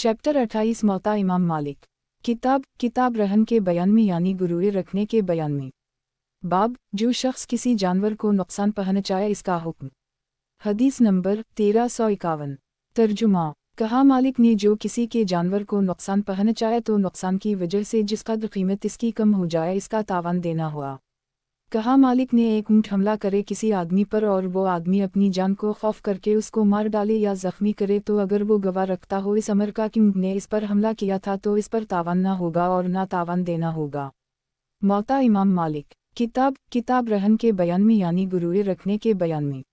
Chapter 28 मौता इमाम मालिक। किताब रहन के बयान में यानी गुरूए रखने के बयान में। बाब, जो शख्स किसी जानवर को नुकसान पहुंचाए इसका हुक्म। हदीस नंबर 1351। तर्जुमा। कहा मालिक ने जो किसी के जानवर को नुकसान पहुंचाए तो नुकसान की वजह से जिस कदर कीमत इसकी कम हो जाए इसका तावान देना हुआ। कहा मालिक ने एक ऊँट हमला करे किसी आदमी पर और वो आदमी अपनी जान को खौफ करके उसको मार डाले या जख्मी करे तो अगर वो गवाह रखता हो इस अमर का कि ऊँट ने इस पर हमला किया था तो इस पर तावान ना होगा और ना तावान देना होगा। मौता इमाम मालिक। किताब रहन के बयान में यानी गुरूए रखने के बयान में।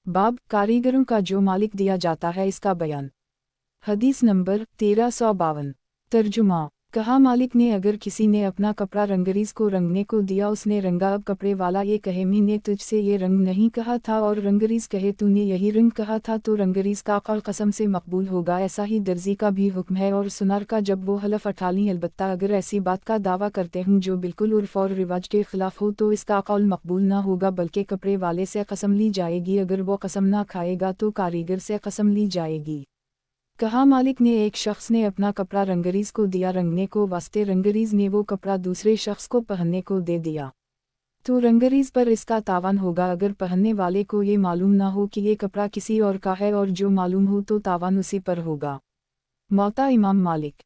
बाब, कारीगरों का जो मालिक दिया जाता है इसका बयान। हदीस नंबर 1352। तर्जुमा। कहा मालिक ने अगर किसी ने अपना कपड़ा रंगरीज को रंगने को दिया उसने रंगा अब कपड़े वाला ये कहे मैंने तुझसे ये रंग नहीं कहा था और रंगरीज कहे तूने यही रंग कहा था तो रंगरीज का कौल कसम से मकबूल होगा। ऐसा ही दर्जी का भी हुक्म है और सुनार का जब वो हलफ अठा लें अलबत्ता अगर ऐसी बात का दावा करते हूँ जो बिल्कुल उर्फ और रिवाज के खिलाफ हो तो इसका कौल मकबूल ना होगा बल्कि कपड़े वाले से कसम ली जाएगी। अगर वो कसम ना खाएगा तो कारीगर से कसम ली जाएगी। कहा मालिक ने एक शख्स ने अपना कपड़ा रंगरीज को दिया रंगने को वास्ते रंगरीज ने वो कपड़ा दूसरे शख्स को पहनने को दे दिया तो रंगरीज पर इसका तावान होगा अगर पहनने वाले को ये मालूम ना हो कि ये कपड़ा किसी और का है और जो मालूम हो तो तावान उसी पर होगा। मौता इमाम मालिक।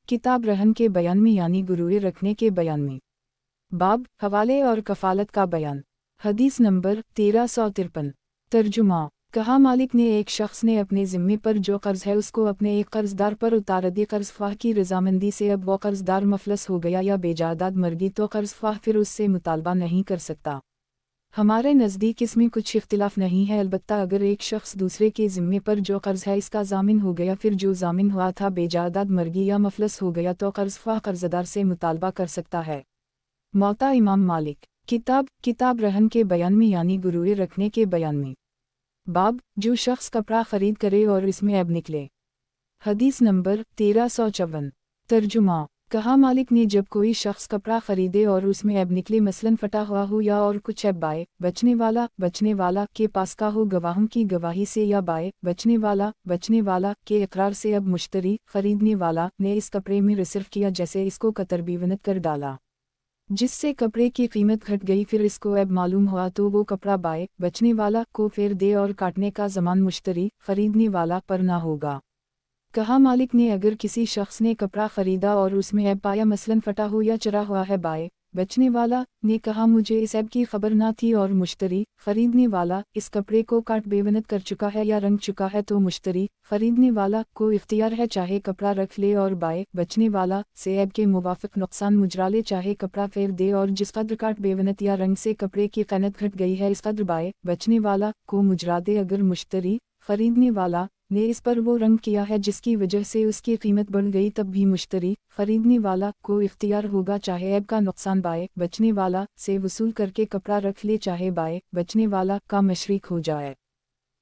किताब रहन के बयान में यानी गुरूए रखने के बयान में। बाब, हवाले और कफालत का बयान। हदीस नंबर 1353। तर्जुमा। कहा मालिक ने एक शख्स ने अपने ज़िम्मे पर जो कर्ज है उसको अपने एक कर्जदार पर उतार दिया कर्जख्वाह की रजामंदी से अब वो कर्जदार मफलस हो गया या बेजादाद मर गई तो कर्जख्वाह फिर उससे मुतालबा नहीं कर सकता। हमारे नज़दीक इसमें कुछ इख्तिलाफ नहीं है अलबत्ता अगर एक शख्स दूसरे के ज़िम्मे पर जो कर्ज है इसका जामिन हो गया फिर जो जामिन हुआ था बेजादाद मर गई या मफलस हो गया तो कर्जख्वाह कर्जदार से मुतालबा कर सकता है। मौता इमाम मालिक। किताब रहन के बयान में यानी गुरूए रखने के बयान में। बाब, जो शख्स कपड़ा खरीद करे और इसमें ऐब निकले। हदीस नंबर 1354। तर्जुमा। कहा मालिक ने जब कोई शख्स कपड़ा खरीदे और उसमें ऐब निकले मसलन फटा हुआ हो या और कुछ ऐब बाए बचने वाला के पास का हो गवाहों की गवाही से या बाए बचने वाला के इकरार से अब मुश्तरी खरीदने वाला ने इस कपड़े में रिसर्व किया जैसे इसको कतरबीवनत कर डाला जिससे कपड़े की कीमत घट गई फिर इसको ऐब मालूम हुआ तो वो कपड़ा बाए बचने वाला को फेर दे और काटने का ज़मान मुश्तरी खरीदने वाला पर ना होगा। कहा मालिक ने अगर किसी शख्स ने कपड़ा खरीदा और उसमें ऐब पाया मसलन फटा हो या चरा हुआ है बाए बचने वाला ने कहा मुझे इस ऐब की खबर ना थी और मुश्तरी खरीदने वाला इस कपड़े को काट बेवनत कर चुका है या रंग चुका है तो मुश्तरी खरीदने वाला को इख्तियार है चाहे कपड़ा रख ले और बाए बचने वाला से ऐब के मुवाफिक नुकसान मुजरा ले चाहे कपड़ा फेर दे और जिस कदर काट बेवनत या रंग से कपड़े की कीमत घट गई है इस कदर बाए बचने वाला को मुजरा दे। अगर मुश्तरी खरीदने वाला ने इस पर वो रंग किया है जिसकी वजह से उसकी कीमत बढ़ गई तब भी मुश्तरी खरीदने वाला को इख्तियार होगा चाहे ऐब का नुकसान बाए बचने वाला से वसूल करके कपड़ा रख ले चाहे बाए बचने वाला का मशरीक हो जाए।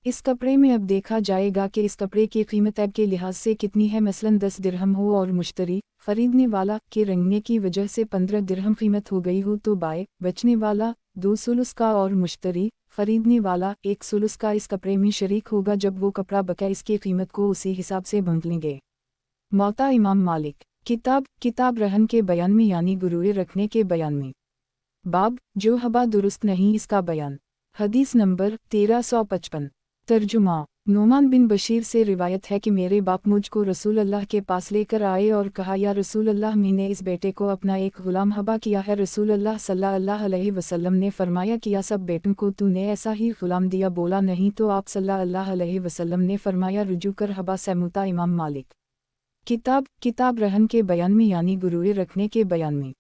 इस कपड़े में अब देखा जाएगा कि इस कपड़े की कीमत ऐब के लिहाज से कितनी है मसलन 10 दिरहम हो और मुश्तरी खरीदने वाला के रंगने की वजह से 15 दिरहम कीमत हो गई हो तो बाए बचने वाला 2 सुलुस का और मुश्तरी खरीदने वाला 1 सुलुस का इस कपड़े में शरीक होगा जब वो कपड़ा बका इसकी कीमत को उसी हिसाब से बांट लेंगे। मौता इमाम मालिक। किताब रहन के बयान में यानी गुरूए रखने के बयान में। बाब, जो हबा दुरुस्त नहीं इसका बयान। हदीस नंबर 1355। तर्जुमा। नोमान बिन बशीर से रिवायत है कि मेरे बाप मुझको रसूल अल्लाह के पास लेकर आए और कहा या रसूल अल्लाह मैंने इस बेटे को अपना एक गुलाम हबा किया है। रसूल अल्लाह सल्लल्लाहु अलैहि वसल्लम ने फरमाया किया सब बेटों को तूने ऐसा ही गुलाम दिया बोला नहीं तो आप सल्लल्लाहु अलैहि वसल्लम ने फरमाया रुजू कर हबा से। मौता इमाम मालिक। किताब रहन के बयान में यानी गुरूए रखने के बयान में।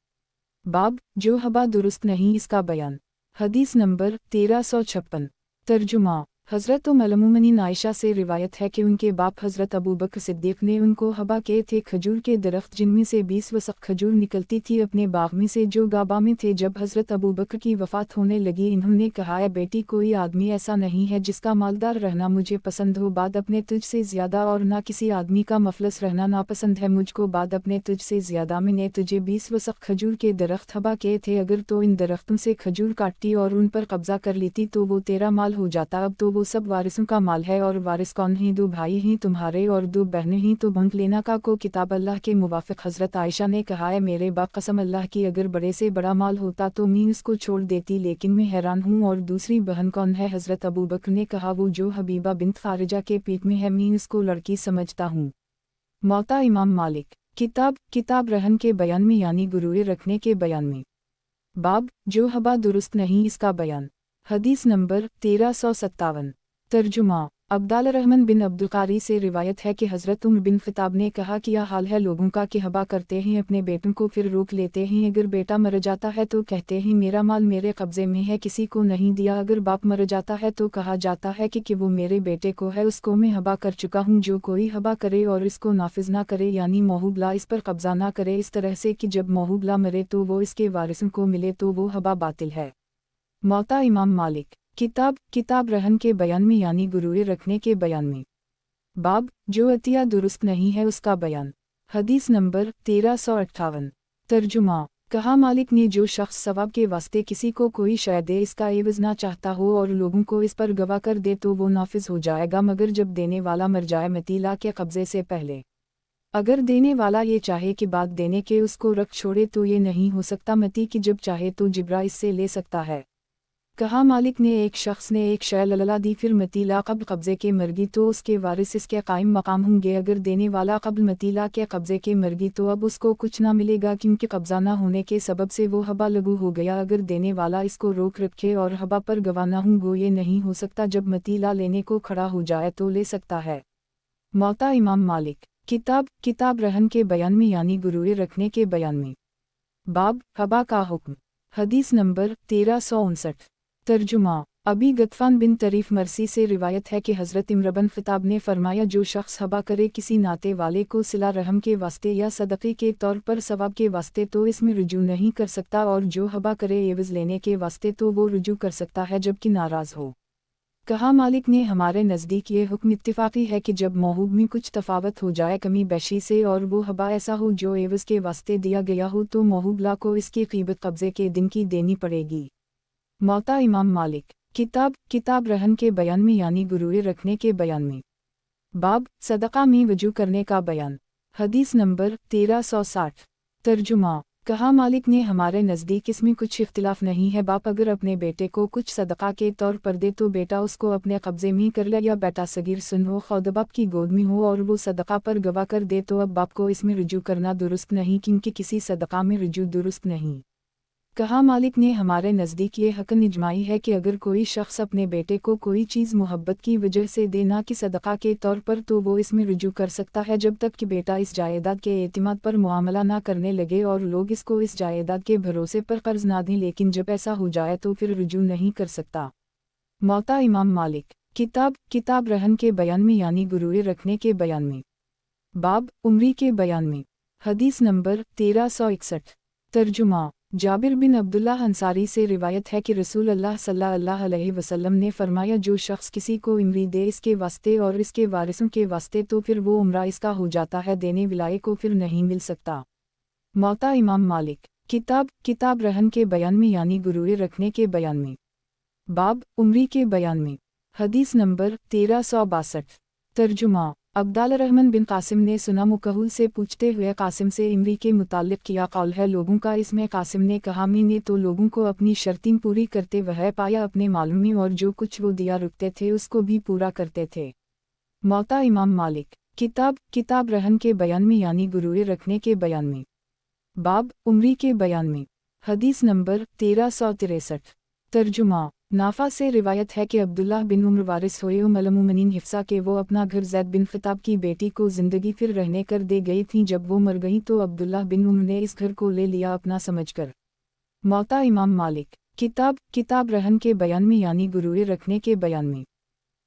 बाब, जो हबा दुरुस्त नहीं इसका बयान। हदीस नंबर 1356। तर्जुमा। हज़रत उम्मुल आयशा से रिवायत है कि उनके बाप हज़रत अबू बकर सिद्दीक़ ने उनको हबा के थे खजूर के दरख्त जिनमें से 20 वसक़ खजूर निकलती थी अपने बाग में से जो गाबा में थे। जब हज़रत अबू बकर की वफ़ात होने लगी इन्होंने कहा है बेटी कोई आदमी ऐसा नहीं है जिसका मालदार रहना मुझे पसंद हो बाद अपने तुझ से ज़्यादा और ना किसी आदमी का मफलस रहना नापसंद है मुझको बाद अपने तुझ से ज़्यादा। मैंने तुझे 20 वसक़ खजूर के दरख्त हबा के थे अगर तो इन दरख्तों से खजूर काटती और उन पर कब्ज़ा कर लेती तो वो तेरा माल हो जाता। अब तो वो सब वारिसों का माल है। और वारिस कौन हैं? 2 भाई हैं तुम्हारे और 2 बहनें हैं, तो बंक लेना का को किताब अल्लाह के मुवाफिक। हज़रत आयशा ने कहा है, मेरे बाप कसम अल्लाह की, अगर बड़े से बड़ा माल होता तो मैं उसको छोड़ देती, लेकिन मैं हैरान हूँ। और दूसरी बहन कौन है? हज़रत अबू बकर ने कहा, वो जो हबीबा बिन्त फारिजा के पेट में है, मैं उसको लड़की समझता हूँ। मौता इमाम मालिक। किताब रहन के बयान में यानी गुरूर रखने के बयान में। बाब जो हबा दुरुस्त नहीं, इसका बयान। हदीस नंबर 1357। तर्जुमा। अब्दाल रहमान बिन अब्दुल कारी से रिवायत है कि हज़रत उमर बिन ख़िताब ने कहा, क्या हाल है लोगों का कि हबा करते हैं अपने बेटों को, फिर रोक लेते हैं। अगर बेटा मर जाता है तो कहते हैं मेरा माल मेरे कब्ज़े में है, किसी को नहीं दिया। अगर बाप मर जाता है तो कहा जाता है कि वो मेरे बेटे को है, उसको मैं हबा कर चुका हूँ। जो कोई हबा करे और इसको नाफिज ना करे, यानी महूबला इस पर कब्ज़ा ना करे, इस तरह से कि जब महूबला मरे तो वो इसके वारिसों को मिले, तो वो हबा बातिल है। मौता इमाम मालिक। किताब रहन के बयान में यानी गुरूर रखने के बयान में। बाब जो अतिया दुरुस्त नहीं है, उसका बयान। हदीस नंबर 1358। तर्जुमा। कहा, मालिक ने, जो शख्स सवाब के वास्ते किसी को कोई शय दे, इसका एवज ना चाहता हो और लोगों को इस पर गवाह कर दे, तो वो नाफिज हो जाएगा, मगर जब देने वाला मर जाए मतीला के कब्ज़े से पहले। अगर देने वाला ये चाहे कि बाद देने के उसको रख छोड़े तो ये नहीं हो सकता, मती कि जब चाहे तो जिब्रा इससे ले सकता है। कहा, मालिक ने, एक शख्स ने एक शय लला दी, फिर मतीला कब्ल कब्ज़े के मरगी, तो उसके वारिस इसके कायम मकाम होंगे। अगर देने वाला कब्ल मतीला के कब्ज़े के मरगी, तो अब उसको कुछ ना मिलेगा, क्योंकि कब्ज़ा ना होने के सबब से वो हबा लगू हो गया। अगर देने वाला इसको रोक रखे और हबा पर गवाह ना हो, ये नहीं हो सकता, जब मतीला लेने को खड़ा हो जाए तो ले सकता है। मौता इमाम मालिक। किताब रहन के बयान में यानी गुरूर रखने के बयान में। बाब हबा का हुक्म। हदीस नंबर 1359। तर्जुमा। अबी गतफान बिन तरीफ मरसी से रिवायत है कि हज़रत इमर बिन ख़िताब ने फरमाया, जो शख्स हबा करे किसी नाते वाले को सिला रहम के वास्ते या सदक़े के तौर पर सवाब के वास्ते, तो इसमें रुजू नहीं कर सकता, और जो हबा करे एवज लेने के वास्ते, तो वो रुजू कर सकता है जबकि नाराज़ हो। कहा, मालिक ने, हमारे नज़दीक ये हुक्म इत्तिफ़ाक़ी है कि जब महूब में कुछ तफावत हो जाए कमी बेशी से, और वो हबा ऐसा हो जो एवज के वास्ते दिया गया हो, तो महूबला को इसकी क़ीमत कब्ज़े के दिन की देनी पड़ेगी। मौता इमाम मालिक। किताब रहन के बयान में यानी गुरूर रखने के बयान में। बाब सदक़ा में वजू करने का बयान। हदीस नंबर 1360। तर्जुमा। कहा, मालिक ने, हमारे नज़दीक इसमें कुछ इख्तिलाफ नहीं है। बाप अगर अपने बेटे को कुछ सदक़ा के तौर पर दे, तो बेटा उसको अपने कब्ज़े में कर ले, या बेटा सगीर सुन हो, खुद बाप की गोद में हो, और वो सदक़ा पर गवाह कर दे, तो अब बाप को इसमें रुजू करना दुरुस्त नहीं, क्योंकि किसी सदक़ा में रुजू दुरुस्त नहीं। कहा, मालिक ने, हमारे नज़दीक ये हक़न इजमाई है कि अगर कोई शख्स अपने बेटे को कोई चीज़ मोहब्बत की वजह से दे, ना कि सदक़ा के तौर पर, तो वो इसमें रुजू कर सकता है, जब तक कि बेटा इस जायदाद के एतिमाद पर मुआमला ना करने लगे और लोग इसको इस जायदाद के भरोसे पर कर्ज ना दें। लेकिन जब ऐसा हो जाए तो फिर रुजू नहीं कर सकता। मौता इमाम मालिक। किताब रहन के बयान में यानी गुरूर रखने के बयान में। बाब उम्री के बयान में। हदीस नंबर 1361। तर्जुमा। जाबिर बिन अब्दुल्लाह अंसारी से रिवायत है कि रसूल अल्लाह सल्लल्लाहु अलैहि वसल्लम ने फरमाया, जो शख्स किसी को इमरी दे इसके वास्ते और इसके वारिसों के वास्ते, तो फिर वो उम्रा इसका हो जाता है, देने विलाये को फिर नहीं मिल सकता। मौता इमाम मालिक। किताब रहन के बयान में यानी गुरूर रखने के बयान में। बाब उम्री के बयान में। हदीस नंबर 1362। तर्जुमा। अब्दाल रहमान बिन कासिम ने सुना, मुकहुल से पूछते हुए कासिम से इमरी के मुताल्लिक़ किया कौल है लोगों का। इसमें कासिम ने कहा, मैंने तो लोगों को अपनी शर्तें पूरी करते वह पाया, अपने मालूम में, और जो कुछ वो दिया रुकते थे उसको भी पूरा करते थे। मौता इमाम मालिक। किताब रहन के बयान में यानी गुरूर रखने के बयान में। बाब उम्री के बयान में। हदीस नंबर 1363। तर्जुमा। नाफा से रिवायत है कि अब्दुल्लाह बिन उम्र वारिस हुए उम्मुल-मोमिनीन हिफ्सा के वो अपना घर ज़ैद बिन ख़िताब की बेटी को ज़िंदगी फिर रहने कर दे गई थीं। जब वो मर गई तो अब्दुल्लाह बिन उम्र ने इस घर को ले लिया अपना समझकर। मौता इमाम मालिक। किताब रहन के बयान में यानी गुरूर रखने के बयान में।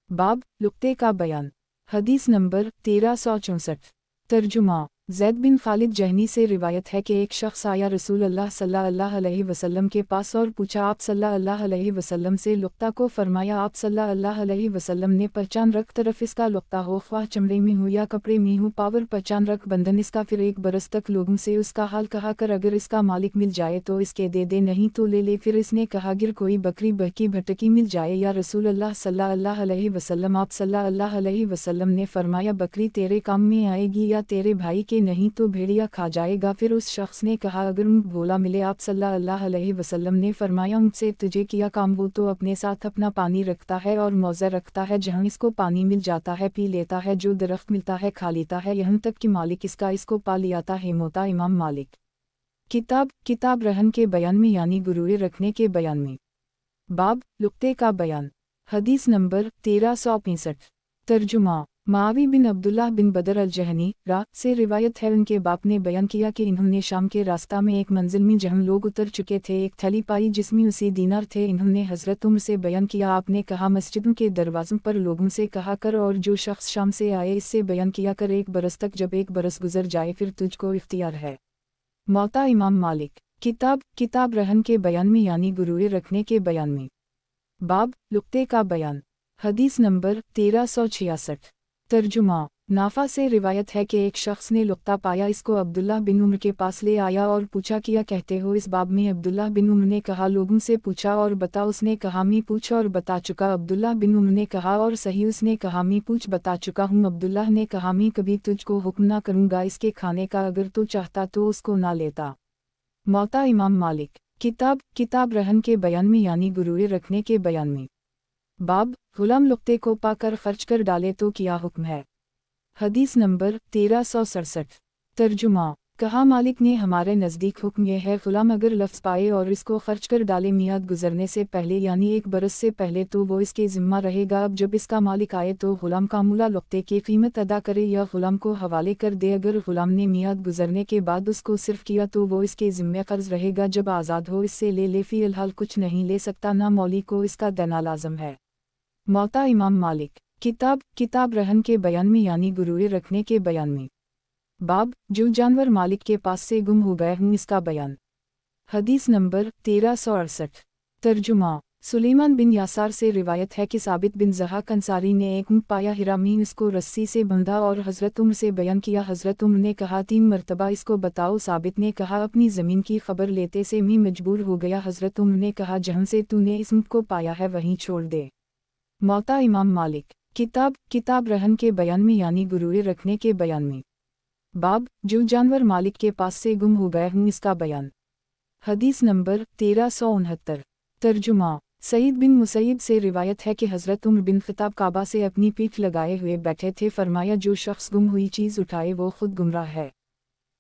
बाब लुक्ते का बयान। हदीस नंबर 1364। तर्जुमा। ज़ैद बिन खालिद जहनी से रिवायत है कि एक शख्स आया रसूल अल्लाह सल्लल्लाहु अलैहि वसल्लम के पास और पूछा आप सल्लल्लाहु अलैहि वसल्लम से लुक्ता को। फरमाया आप सल्लल्लाहु अलैहि वसल्लम ने पहचान रख तरफ इसका लुक्ता हो, ख्वाह चमड़े में हो या कपड़े में हो, पावर पहचान रख बंधन इसका। फिर एक बरस तक लोगों से उसका हाल कहा कर, अगर इसका मालिक मिल जाए तो इसके दे दे, नहीं तो ले ले। फिर इसने कहा गिर कोई बकरी बहकी भटकी मिल जाए या रसूल अल्लाह सल्लल्लाहु अलैहि वसल्लम। आप सल्लल्लाहु अलैहि वसल्लम ने फरमाया बकरी तेरे काम में आएगी या तेरे भाई के, नहीं तो भेड़िया खा जाएगा। फिर उस शख्स ने कहा अगर ऊँट बोला मिले। आप सल्लल्लाहु अलैहि वसल्लम ने फरमाया ऊँट से तुझे किया काम, वो तो अपने साथ अपना पानी रखता है और मौज़ा रखता है, जहाँ इसको पानी मिल जाता है पी लेता है, जो दरख्त मिलता है खा लेता है, यहाँ तक कि मालिक इसका इसको पा लियाता है। मोता इमाम मालिक। किताब रहन के बयान में यानी गुरूर रखने के बयान में। बाब लुक्ते का बयान। हदीस नंबर 1365। तर्जुमा। मावी बिन अब्दुल्लाह बिन बदर अल-जहनी से रिवायत है, उनके बाप ने बयान किया कि इन्होंने शाम के रास्ता में एक मंजिल में जहाँ लोग उतर चुके थे एक थैली पाई जिसमें उसी दीनार थे। इन्होंने हज़रत उम्र से बयान किया, आपने कहा मस्जिदों के दरवाज़ों पर लोगों से कहा कर और जो शख्स शाम से आए इससे बयान किया कर एक बरस तक, जब एक बरस गुजर जाए फिर तुझको इख्तियार है। मौता इमाम मालिक। किताब रहन के बयान में यानी गुरूर रखने के बयान में। बाब लुक्ते का बयान। हदीस नंबर 1366। तर्जुमा। नाफा से रिवायत है कि एक शख्स ने लुक्ता पाया, इसको अब्दुल्लाह बिन उम्र के पास ले आया और पूछा किया कहते हो इस बाब में। अब्दुल्लाह बिन उम्र ने कहा लोगों से पूछा और बता। उसने कहा मैं पूछ और बता चुका। अब्दुल्लाह बिन उम्र ने कहा और सही। उसने कहा मैं पूछ बता चुका हूँ। अब्दुल्लाह ने कहा मैं कभी तुझको हुक्म ना करूँगा इसके खाने का, अगर तो चाहता तो उसको ना लेता। मौता इमाम मालिक। किताब रहन के बयान में यानी गुरूर रखने के बयान में। बाब गुलाम लुक्ते को पाकर खर्च कर डाले तो क्या हुक्म है। हदीस नंबर 1367। तर्जुमा। कहा मालिक ने हमारे नज़दीक हुक्म यह है, गुलाम अगर लफ्ज़ पाए और इसको खर्च कर डाले मियाद गुजरने से पहले यानी एक बरस से पहले तो वो इसके ज़िम्मा रहेगा। अब जब इसका मालिक आए तो गुलाम का मूला लुक्ते की कीमत अदा करे या गुलाम को हवाले कर दे। अगर गुलाम ने मियाद गुजरने के बाद उसको सिर्फ किया तो वो इसके ज़िम्मे कर्ज रहेगा। जब आज़ाद हो इससे ले फ़िलहाल कुछ नहीं ले सकता, ना मौली को इसका देना लाजम है। मौता इमाम मालिक। किताब रहन के बयान में यानी गुरूर रखने के बयान में। बाब जो जानवर मालिक के पास से गुम हो गए हूँ इसका बयान। हदीस नंबर 1368। तर्जुमा। सुलेमान बिन यासार से रिवायत है कि साबित बिन ज़हाक अंसारी ने एक ऊँट पाया, हिरा में इसको रस्सी से बंधा और हज़रत उम्र से बयान किया। हज़रत उम्र ने कहा 3 मरतबा इसको बताओ। साबित ने कहा अपनी ज़मीन की खबर लेते से मैं मजबूर हो गया। हज़रत उम्र ने कहा जहाँ से तूने इस ऊँट को पाया है वहीं छोड़ दे। मौता इमाम मालिक। किताब रहन के बयान में यानी गुरूर रखने के बयान में। बाब जो जानवर मालिक के पास से गुम हो गए हूँ इसका बयान। हदीस नंबर 1369। तर्जुमा। सईद बिन मुसैब से रिवायत है कि हज़रत उम्र बिन ख़त्ताब काबा से अपनी पीठ लगाए हुए बैठे थे। फरमाया जो शख्स गुम हुई चीज़ उठाए वो खुद गुमराह है।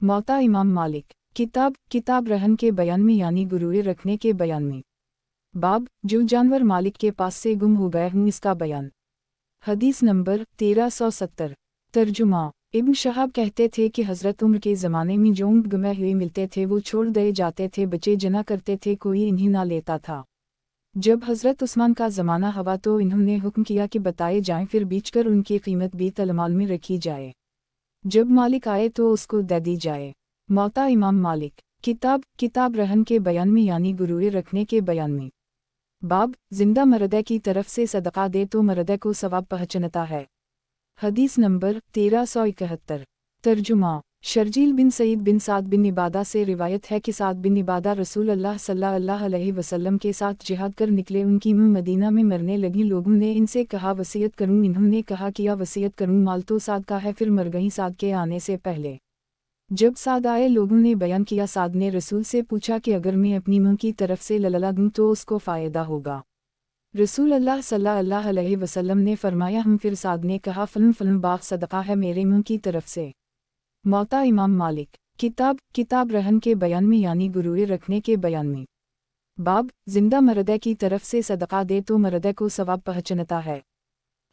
मौता इमाम मालिक। किताब रहन के बयान में यानी गुरूर रखने के बयान में। बाब जो जानवर मालिक के पास से गुम हो गए हूँ इसका बयान। हदीस नंबर 1370। तर्जुमा। इब्न शहाब कहते थे कि हज़रत उम्र के ज़माने में जो ऊँट गुमे हुए मिलते थे वो छोड़ दिए जाते थे, बचे जना करते थे, कोई इन्हें ना लेता था। जब हज़रत उस्मान का ज़माना हुआ तो इन्होंने हुक्म किया कि बताए जाएं, फिर बेचकर उनकी कीमत बैतुल माल में रखी जाए, जब मालिक आए तो उसको दे दी जाए। मौता इमाम मालिक। किताब रहन के बयान में यानी गुरूर रखने के बयान में। बाब जिंदा मरदे की तरफ से सदका दे तो मरदे को सवाब पहुँचता है। हदीस नंबर 1371। तर्जुमा। शर्जील बिन सईद बिन साद बिन इबादा से रिवायत है कि साद बिन इबादा रसूल अल्लाह सल्लल्लाहु अलैहि वसल्लम के साथ जिहाद कर निकले। उनकी मुँह मदीना में मरने लगी। लोगों ने इनसे कहा वसीयत करूँ। इन्होंने कहा किया वसीयत करूँ, माल तो साद का है। फिर मर गई साद के आने से पहले। जब साद आए लोगों ने बयान किया। साद ने रसूल से पूछा कि अगर मैं अपनी मुँह की तरफ से लला दूँ तो उसको फ़ायदा होगा। रसूल अल्लाह सल्लल्लाहु अलैहि वसल्लम ने फरमाया हम। फिर साद ने कहा फलन बाग सदका है मेरे मुँह की तरफ से। मौता इमाम मालिक। किताब रहन के बयान में यानी गुरूर रखने के बयान में। बाब जिंदा मरदे की तरफ से सदका दे तो मरदे को सवाब पहुँचता है।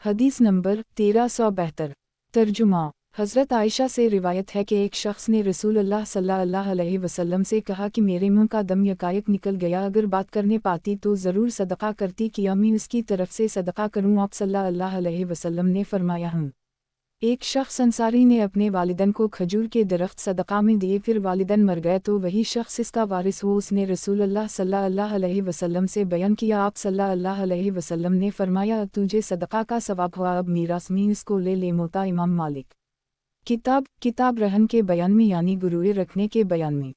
हदीस नंबर 1372। तर्जुमा। हज़रत आयशा से रिवायत है कि एक शख्स ने रसूल अल्लाह सल्लल्लाहु अलैहि वसल्लम से कहा कि मेरे मुँह का दम यकायक निकल गया, अगर बात करने पाती तो ज़रूर सदका करती, किया मैं उसकी तरफ से सदका करूँ। आप सल्लल्लाहु अलैहि वसल्लम ने फरमाया हूँ। ایک شخص انصاری نے اپنے والدین کو کھجور کے درخت صدقہ میں دیے، پھر والدین مر گئے تو وہی شخص اس کا وارث ہو۔ اس نے رسول اللہ صلی اللہ علیہ وسلم سے بیان کیا، آپ صلی اللہ علیہ وسلم نے فرمایا تجھے صدقہ کا ثواب ہوا، اب میراث میں اس کو لے لے۔ موطا امام مالک۔ کتاب رہن کے بیان میں یعنی گروے رکھنے کے بیان میں۔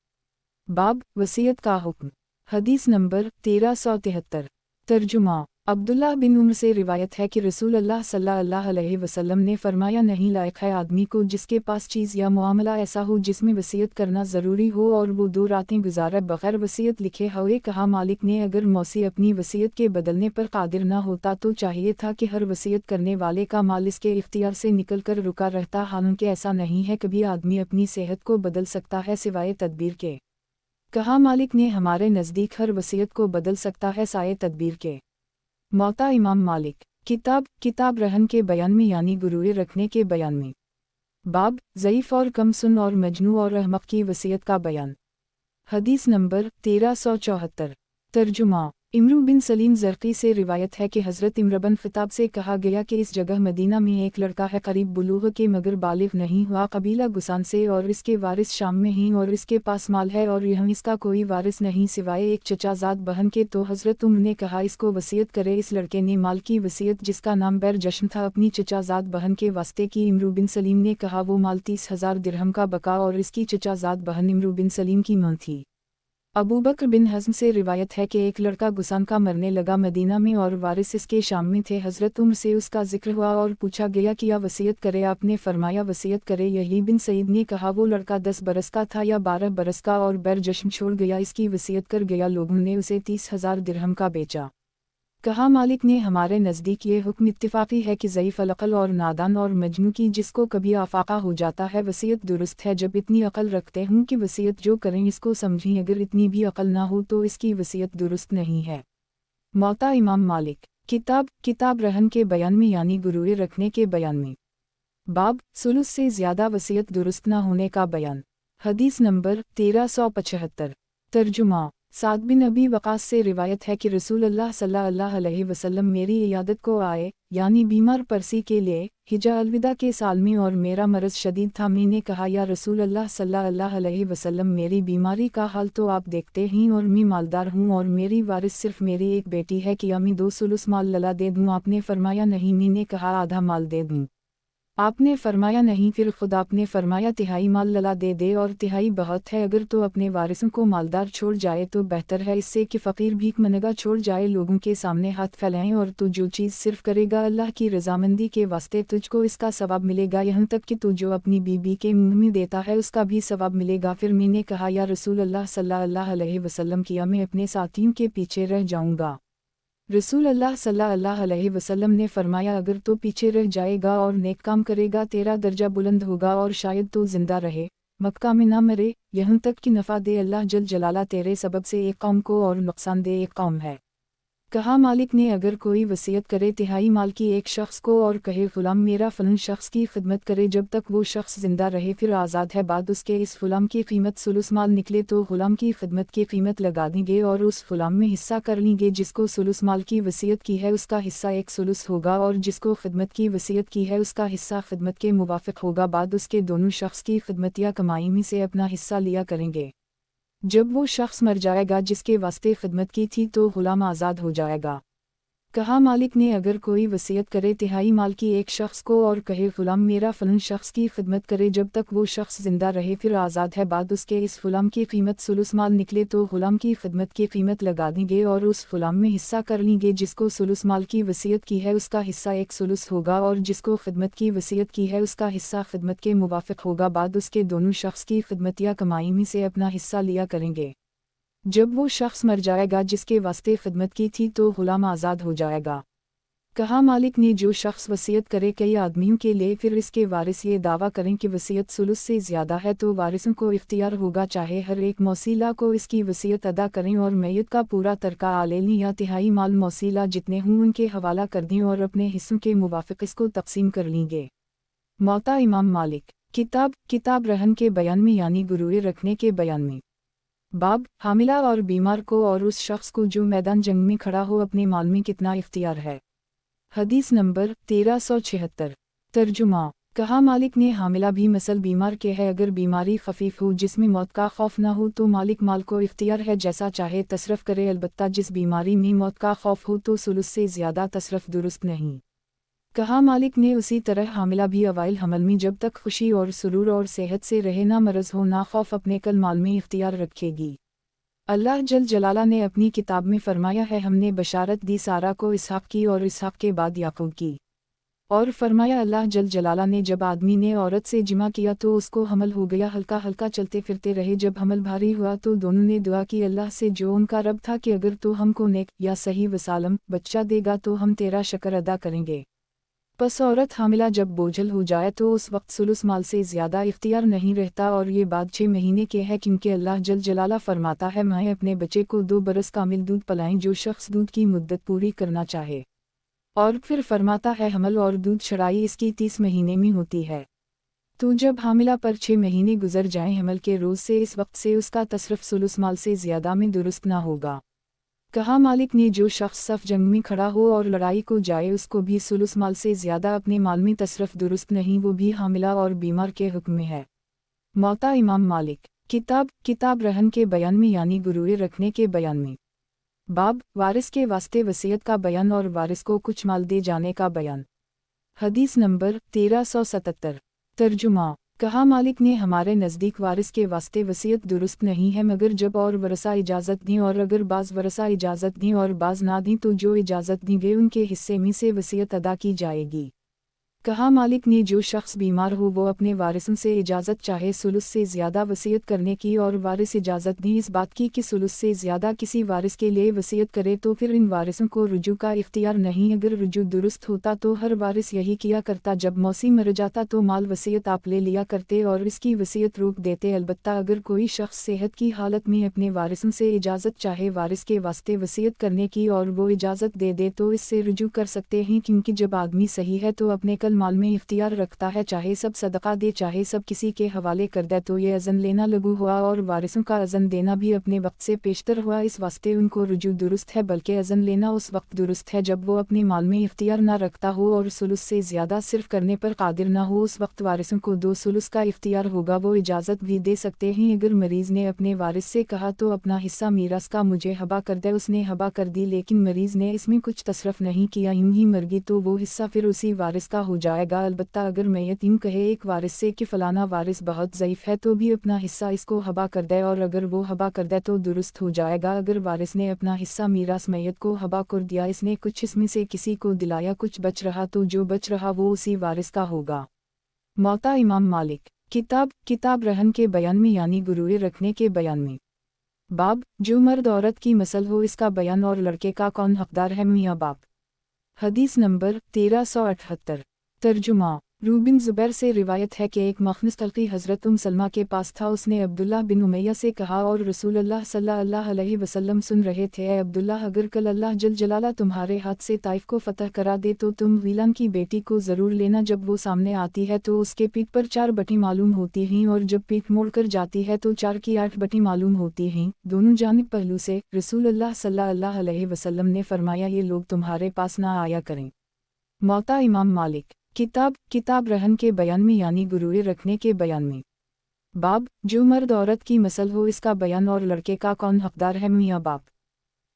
باب وصیت کا حکم۔ حدیث نمبر 1373۔ ترجمہ۔ عبداللہ بن عمر سے روایت ہے کہ رسول اللہ صلی اللہ علیہ وسلم نے فرمایا نہیں لائق ہے آدمی کو جس کے پاس چیز یا معاملہ ایسا ہو جس میں وصیت کرنا ضروری ہو اور وہ 2 راتیں گزارے بغیر وصیت لکھے ہوئے۔ کہا مالک نے اگر موصی اپنی وصیت کے بدلنے پر قادر نہ ہوتا تو چاہیے تھا کہ ہر وصیت کرنے والے کا مال اس کے اختیار سے نکل کر رکا رہتا، حالانکہ ایسا نہیں ہے، کبھی آدمی اپنی صحت کو بدل سکتا ہے سوائے تدبیر کے۔ کہا مالک نے ہمارے نزدیک ہر وصیت کو بدل سکتا ہے سوائے تدبیر کے۔ موطا امام مالک۔ کتاب رہن کے بیان میں یعنی گروے رکھنے کے بیان میں۔ باب ضعیف اور کم سن اور مجنون اور احمق کی وصیت کا بیان۔ حدیث نمبر 1374۔ ترجمہ۔ عمرو بن سلیم زرقی سے روایت ہے کہ حضرت عمر بن خطاب سے کہا گیا کہ اس جگہ مدینہ میں ایک لڑکا ہے قریب بلوغ کے مگر بالغ نہیں ہوا، قبیلہ گسان سے، اور اس کے وارث شام میں ہیں اور اس کے پاس مال ہے اور یہاں اس کا کوئی وارث نہیں سوائے ایک چچا زاد بہن کے۔ تو حضرت عمر نے کہا اس کو وصیت کرے۔ اس لڑکے نے مال کی وصیت جس کا نام بیر جشم تھا اپنی چچا زاد بہن کے واسطے کی۔ عمرو بن سلیم نے کہا وہ مال 30,000 درہم کا بکا اور اس کی چچا زاد بہن عمرو بن سلیم کی ماں تھی۔ ابو بکر بن حزم سے روایت ہے کہ ایک لڑکا گسان کا مرنے لگا مدینہ میں اور وارث اس کے شام میں تھے۔ حضرت عمر سے اس کا ذکر ہوا اور پوچھا گیا کیا وصیت کرے؟ آپ نے فرمایا وصیت کرے۔ یحییٰ بن سعید نے کہا وہ لڑکا 10 برس کا تھا یا 12 برس کا اور بیر جشم چھوڑ گیا، اس کی وصیت کر گیا، لوگوں نے اسے 30,000 درہم کا بیچا۔ کہا مالک نے ہمارے نزدیک یہ حکم اتفاقی ہے کہ ضعیف العقل اور نادان اور مجنون کی جس کو کبھی آفاقہ ہو جاتا ہے وصیت درست ہے جب اتنی عقل رکھتے ہوں کہ وصیت جو کریں اس کو سمجھیں، اگر اتنی بھی عقل نہ ہو تو اس کی وصیت درست نہیں ہے۔ موطا امام مالک۔ کتاب رہن کے بیان میں یعنی گروے رکھنے کے بیان میں۔ باب ثلث سے زیادہ وصیت درست نہ ہونے کا بیان۔ حدیث نمبر 1375۔ ترجمہ۔ سعد بن ابی وقاص سے روایت ہے کہ رسول اللہ صلی اللہ علیہ وسلم میری عیادت کو آئے، یعنی بیمار پرسی کے لیے، ہجا الوداع کے سال میں، اور میرا مرض شدید تھا۔ میں نے کہا یا رسول اللہ صلی اللہ علیہ وسلم میری بیماری کا حال تو آپ دیکھتے ہیں اور میں مالدار ہوں اور میری وارث صرف میری ایک بیٹی ہے، کیا میں 2 ثلث مال للا دے دوں؟ آپ نے فرمایا نہیں۔ میں نے کہا آدھا مال دے دوں؟ آپ نے فرمایا نہیں۔ پھر خود آپ نے فرمایا 1/3 مال للا دے دے، اور 1/3 بہت ہے، اگر تو اپنے وارثوں کو مالدار چھوڑ جائے تو بہتر ہے اس سے کہ فقیر بھیک منگا چھوڑ جائے، لوگوں کے سامنے ہاتھ پھیلائیں، اور تو جو چیز صرف کرے گا اللہ کی رضامندی کے واسطے تجھ کو اس کا ثواب ملے گا، یہاں تک کہ تو جو اپنی بیوی کے منہ میں دیتا ہے اس کا بھی ثواب ملے گا۔ پھر میں نے کہا یا رسول اللہ صلی اللہ علیہ وسلم کیا میں اپنے ساتھیوں کے پیچھے رہ جاؤں گا؟ رسول اللہ صلی اللہ علیہ وسلم نے فرمایا اگر تو پیچھے رہ جائے گا اور نیک کام کرے گا تیرا درجہ بلند ہوگا اور شاید تو زندہ رہے، مکہ میں نہ مرے، یہاں تک کہ نفع دے اللہ جل جلالہ تیرے سبب سے ایک قوم کو اور نقصان دے ایک قوم ہے۔ کہا مالک نے اگر کوئی وصیت کرے 1/3 مال کی ایک شخص کو اور کہے غلام میرا فلاں شخص کی خدمت کرے جب تک وہ شخص زندہ رہے پھر آزاد ہے، بعد اس کے اس غلام کی قیمت ثلث مال نکلے تو غلام کی خدمت کی قیمت لگا دیں گے اور اس غلام میں حصہ کر لیں گے، جس کو ثلث مال کی وصیت کی ہے اس کا حصہ 1 ثلث ہوگا اور جس کو خدمت کی وصیت کی ہے اس کا حصہ خدمت کے موافق ہوگا، بعد اس کے دونوں شخص کی خدمت یا کمائی میں سے اپنا حصہ لیا کریں گے۔ جب وہ شخص مر جائے گا جس کے واسطے خدمت کی تھی تو غلام آزاد ہو جائے گا۔ کہا مالک نے اگر کوئی وصیت کرے 1/3 مال کی ایک شخص کو اور کہے غلام میرا فلاں شخص کی خدمت کرے جب تک وہ شخص زندہ رہے پھر آزاد ہے، بعد اس کے اس غلام کی قیمت ثلث مال نکلے تو غلام کی خدمت کی قیمت لگا دیں گے اور اس غلام میں حصہ کر لیں گے، جس کو ثلث مال کی وصیت کی ہے اس کا حصہ 1 ثلث ہوگا اور جس کو خدمت کی وصیت کی ہے اس کا حصہ خدمت کے موافق ہوگا، بعد اس کے دونوں شخص کی خدمت یا کمائی میں سے اپنا حصہ لیا کریں گے۔ جب وہ شخص مر جائے گا جس کے واسطے خدمت کی تھی تو غلام آزاد ہو جائے گا۔ کہا مالک نے جو شخص وصیت کرے کئی آدمیوں کے لیے پھر اس کے وارث یہ دعویٰ کریں کہ وصیت ثلث سے زیادہ ہے تو وارثوں کو اختیار ہوگا چاہے ہر ایک موصیلہ کو اس کی وصیت ادا کریں اور میت کا پورا ترکہ آلے لیں یا 1/3 مال موصیلہ جتنے ہوں ان کے حوالہ کر دیں اور اپنے حصوں کے موافق اس کو تقسیم کر لیں گے۔ موطا امام مالک۔ کتاب رہن کے بیان میں یعنی گروے رکھنے کے بیان میں۔ باب حاملہ اور بیمار کو اور اس شخص کو جو میدان جنگ میں کھڑا ہو اپنے مال میں کتنا اختیار ہے۔ حدیث نمبر 1376۔ ترجمہ۔ कहा मालिक ने हामिला भी मसल बीमार के है, अगर बीमारी खफीफ हो जिसमें मौत का खौफ ना हो तो मालिक माल को इख्तियार है जैसा चाहे तसरफ करे, अलबत्ता जिस बीमारी में मौत का खौफ हो तो सुलुस से ज़्यादा तसरफ दुरुस्त नहीं। कहा मालिक ने उसी तरह हामिला भी अवाइल हमल में जब तक खुशी और सुरूर और सेहत से रहे, ना मरज़ हो ना खौफ, अपने कल माल में इख्तियार रखेगी। अल्लाह जल जलाला ने अपनी किताब में फरमाया है, हमने बशारत दी सारा को इसहाक की और इसहाक के बाद याकूब की। और फरमाया अल्लाह जल जलाला ने जब आदमी ने औरत से जिमा किया तो उसको हमल हो गया, हल्का हल्का चलते फिरते रहे, जब हमल भारी हुआ तो दोनों ने दुआ की अल्लाह से जो उनका रब था कि अगर तो हमको नेक या सही वसालम बच्चा देगा तो हम तेरा शक्र अदा करेंगे। बस औरत हामिला जब बोझल हो जाए तो उस वक्त सुलुस माल से ज़्यादा इख्तियार नहीं रहता, और ये बात 6 महीने के है, क्योंकि अल्लाह जल जलाला फरमाता है मैं अपने बच्चे को 2 बरस कामिल दूध पिलाएं जो शख्स दूध की मुद्दत पूरी करना चाहे। और फिर फरमाता है हमल और दूध चढ़ाई इसकी 30 महीने में होती है। तो जब हामिला पर 6 महीने गुजर जाएं हमल के रोज़ से, इस वक्त से उसका तसरफ सुलुस माल से ज़्यादा में दुरुस्त ना होगा। कहा मालिक ने जो शख्स सफ जंग में खड़ा हो और लड़ाई को जाए उसको भी सुलुस माल से ज़्यादा अपने माल में तसरफ दुरुस्त नहीं, वो भी हामिला और बीमार के हुक्म में है। मौता इमाम मालिक। किताब रहन के बयान में यानी गुरूर रखने के बयान में। बाब वारिस के वास्ते वसीयत का बयान और वारिस को कुछ माल दे जाने का बयान। हदीस नंबर 1377। तर्जुमा। कहा मालिक ने हमारे नज़दीक वारिस के वास्ते वसीयत दुरुस्त नहीं है मगर जब और वरसा इजाज़त दें, और अगर बाज़ वरसा इजाज़त दें और बाज़ ना दें तो जो इजाज़त दी गए उनके हिस्से में से वसीयत अदा की जाएगी। कहा मालिक ने जो शख्स बीमार हो वो अपने वारिसों से इजाज़त चाहे सुलुस से ज़्यादा वसीयत करने की, और वारिस इजाज़त दें इस बात की कि सुलुस से ज़्यादा किसी वारिस के लिए वसीयत करे, तो फिर इन वारिसों को रुजू का इख्तियार नहीं। अगर रुजू दुरुस्त होता तो हर वारिस यही किया करता, जब मौसी मर जाता तो माल वसीयत आप ले लिया करते और इसकी वसीयत रोक देते। अलबत्ता अगर कोई शख्स सेहत की हालत में अपने वारिसों से इजाज़त चाहे वारिस के वास्ते वसीयत करने की और वो इजाज़त दे दे तो इससे रुजू कर सकते हैं, क्योंकि जब आदमी सही है तो अपने कल माल में इख्तियार रखता है, चाहे सब सदका दे चाहे सब किसी के हवाले कर दे, तो ये अज़न लेना लगू हुआ और वारिसों का अज़न देना भी अपने वक्त से पेशतर हुआ। इस वास्ते उनको रुजू दुरुस्त है, बल्कि अज़न लेना उस वक्त दुरुस्त है जब वो अपने माल में इख्तियार ना रखता हो और सुलुस से ज़्यादा सिर्फ करने पर कादिर ना हो। उस वक्त वारिसों को 2 सुलुस का इख्तियार होगा, वो इजाज़त भी दे सकते हैं। अगर मरीज़ ने अपने वारिस से कहा तो अपना हिस्सा मीरास का मुझे हबा कर दे, उसने हबा कर दी लेकिन मरीज़ ने इसमें कुछ तसरफ नहीं किया, यूं ही मर गई, तो वो हिस्सा फिर उसी वारिस का हो जाएगा। अलबत्ता अगर मैयत यूं कहे एक वारिस से कि फ़लाना वारिस बहुत ज़ईफ़ है तो भी अपना हिस्सा इसको हबा कर दे, और अगर वो हबा कर दे तो दुरुस्त हो जाएगा। अगर वारिस ने अपना हिस्सा मीरास मैयत को हबा कर दिया, इसने कुछ इसमें से किसी को दिलाया, कुछ बच रहा तो जो बच रहा वो उसी वारिस का होगा। मौता इमाम मालिक। किताब रहन के बयान में यानी गुरूर रखने के बयान में। बाब जो मर्द औरत की मसल हो इसका बयान और लड़के का कौन हकदार है मियाँ बाप। हदीस नंबर 1378। तर्जुमा। रूबिन ज़ुबैर से रिवायत है कि एक मखनस तलक़ी हज़रत सलमा के पास था, उसने अब्दुल्लाह बिन उमैया से कहा और रसूल अल्लाह सल्लल्लाहु अलैहि वसल्लम सुन रहे थे, ए अब्दुल्लाह अगर कल अल्लाह जल जलाला तुम्हारे हाथ से ताइफ को फ़तह करा दे तो तुम वीलान की बेटी को ज़रूर लेना। जब वो सामने आती है तो उसके पीठ पर 4 बटी मालूम होती हैं, और जब पीठ मोड़ कर जाती है तो 4 की 8 बटी मालूम होती हैं, दोनों जानिब पहलू से। रसूल अल्लाह सल्लल्लाहु अलैहि वसल्लम ने फरमाया ये लोग तुम्हारे पास ना आया करें। मौता इमाम मालिक। किताब रहन के बयान में यानी गुरूर रखने के बयान में। बाब जो मर्द औरत की मसल हो इसका बयान और लड़के का कौन हकदार है मियाँ बाप।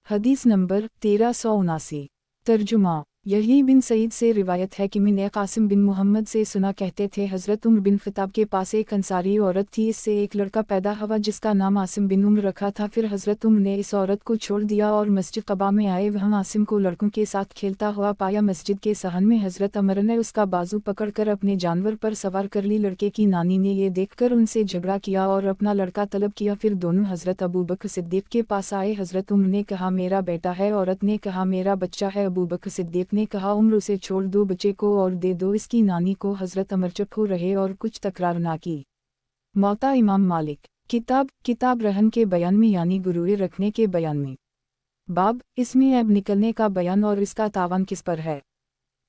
हदीस नंबर 1379। तर्जुमा। यही बिन सईद से रिवायत है कि मैंने कासिम बिन मोहम्मद से सुना, कहते थे हज़रत उम्र बिन ख़िताब के पास एक अंसारी औरत थी, इससे एक लड़का पैदा हुआ जिसका नाम आसिम बिन उम्र रखा था। फिर हज़रत उम्र ने इस औरत को छोड़ दिया और मस्जिद क़बा में आए, वहाँ आसिम को लड़कों के साथ खेलता हुआ पाया। मस्जिद के सहन में हज़रत अमर ने उसका बाजू पकड़कर अपने जानवर पर सवार कर ली। लड़के की नानी ने यह देखकर उनसे झगड़ा किया और अपना लड़का तलब किया। फिर दोनों हज़रत अबू बकर सिद्दीक़ के पास आए। हज़रत उम्र ने कहा मेरा बेटा है, औरत ने कहा मेरा बच्चा है। अबू बकर सिद्दीक़ ने कहा उम्र उसे छोड़ दो, बच्चे को और दे दो इसकी नानी को। हज़रत अमर चुप हो रहे और कुछ तकरार ना की। मौता इमाम मालिक। किताब रहन के बयान में यानी गुरूर रखने के बयान में। बाब इसमें ऐब निकलने का बयान और इसका तावान किस पर है।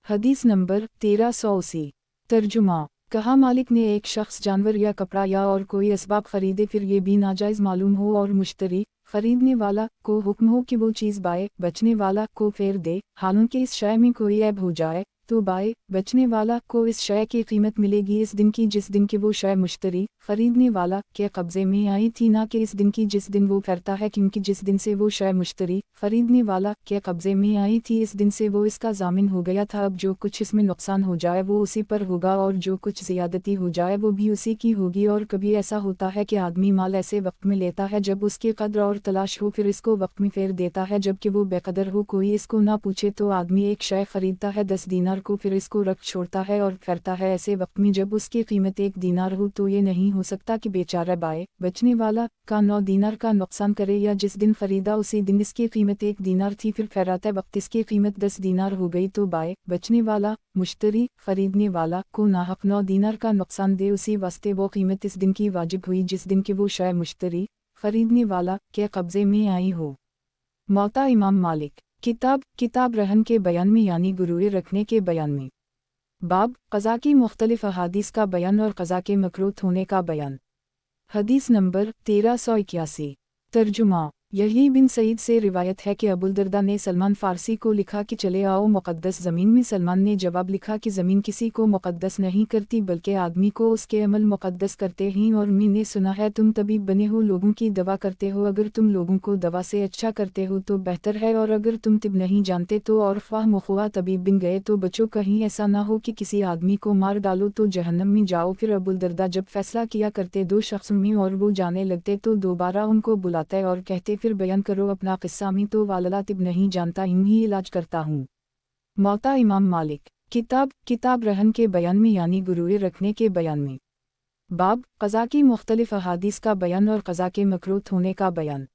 हदीस नंबर 1380। तर्जुमा। कहा मालिक ने एक शख्स जानवर या कपड़ा या और कोई असबाब खरीदे, फिर ये भी नाजायज़ मालूम हो और मुश्तरी खरीदने वाला को हुक्म हो कि वो चीज़ बाए बचने वाला को फेर दे, हालांकि इस शय में कोई ऐब हो जाए तो बाय बेचने वाला को इस शय की कीमत मिलेगी इस दिन की जिस दिन की वो शय मुश्तरी खरीदने वाला के कब्जे में आई थी, ना कि इस दिन की जिस दिन वो करता है, क्योंकि जिस दिन से वो शय मुश्तरी खरीदने वाला के कब्जे में आई थी इस दिन से वो इसका जामिन हो गया था। अब जो कुछ इसमें नुकसान हो जाए वो उसी पर होगा और जो कुछ ज़ियादती हो जाए वो भी उसी की होगी। और कभी ऐसा होता है कि आदमी माल ऐसे वक्त में लेता है जब उसकी कद्र और तलाश हो, फिर इसको वक्त में फेर देता है जबकि वो बेकदर हो, कोई इसको ना पूछे। तो आदमी एक शय खरीदता है 10 दीनार को, फिर इसको रख छोड़ता है और करता है ऐसे वक्त में जब उसकी कीमत 1 दीनार हो। तो ये नहीं हो सकता कि बेचारा बाय बेचने वाला का 9 दीनार का नुकसान करे, या जिस दिन खरीदा उसी दिन इसकी कीमत 1 दीनार थी फिर फहराते वक्त इसकी कीमत 10 दीनार हो गई। तो बाय बेचने वाला मुश्तरी खरीदने वाला को नाहक 9 दीनार का नुकसान दे, उसी वास्ते वो कीमत इस दिन की वाजिब हुई जिस दिन की वो शय मुश्तरी खरीदने वाला के कब्जे में आई हो। मौता इमाम मालिक। किताब रहन के बयान में यानी गुरूए रखने के बयान में। बाब क़ज़ा की मुख्तलिफ अहादीस का बयान और क़ज़ा के मकरूह होने का बयान। हदीस नंबर 1381। तर्जुमा। यही बिन सईद से रिवायत है कि अबुल-दरदा ने सलमान फ़ारसी को लिखा कि चले आओ मुक़द्दस ज़मीन में। सलमान ने जवाब लिखा कि ज़मीन किसी को मुक़द्दस नहीं करती बल्कि आदमी को उसके अमल मुक़द्दस करते हैं। और मैंने सुना है तुम तबीब बने हो, लोगों की दवा करते हो। अगर तुम लोगों को दवा से अच्छा करते हो तो बेहतर है, और अगर तुम तिब नहीं जानते तो और ख्वाह मुख्वा तबीब बन गए तो बचो, कहीं ऐसा ना हो कि किसी आदमी को मार डालो तो जहन्नम में जाओ। फिर अबुल-दरदा जब फैसला किया करते 2 शख्स में और वो जाने लगते तो दोबारा उनको बुलाते और कहते फिर बयान करो अपना किस्सा में। तो वालला तिब नहीं जानता, यूं ही इलाज करता हूँ। मौता इमाम मालिक। किताब रहन के बयान में यानी गुरूए रखने के बयान में। बाब क़ज़ा की मुख्तलिफ अहादीस का बयान और क़ज़ा के मकरूह होने का बयान।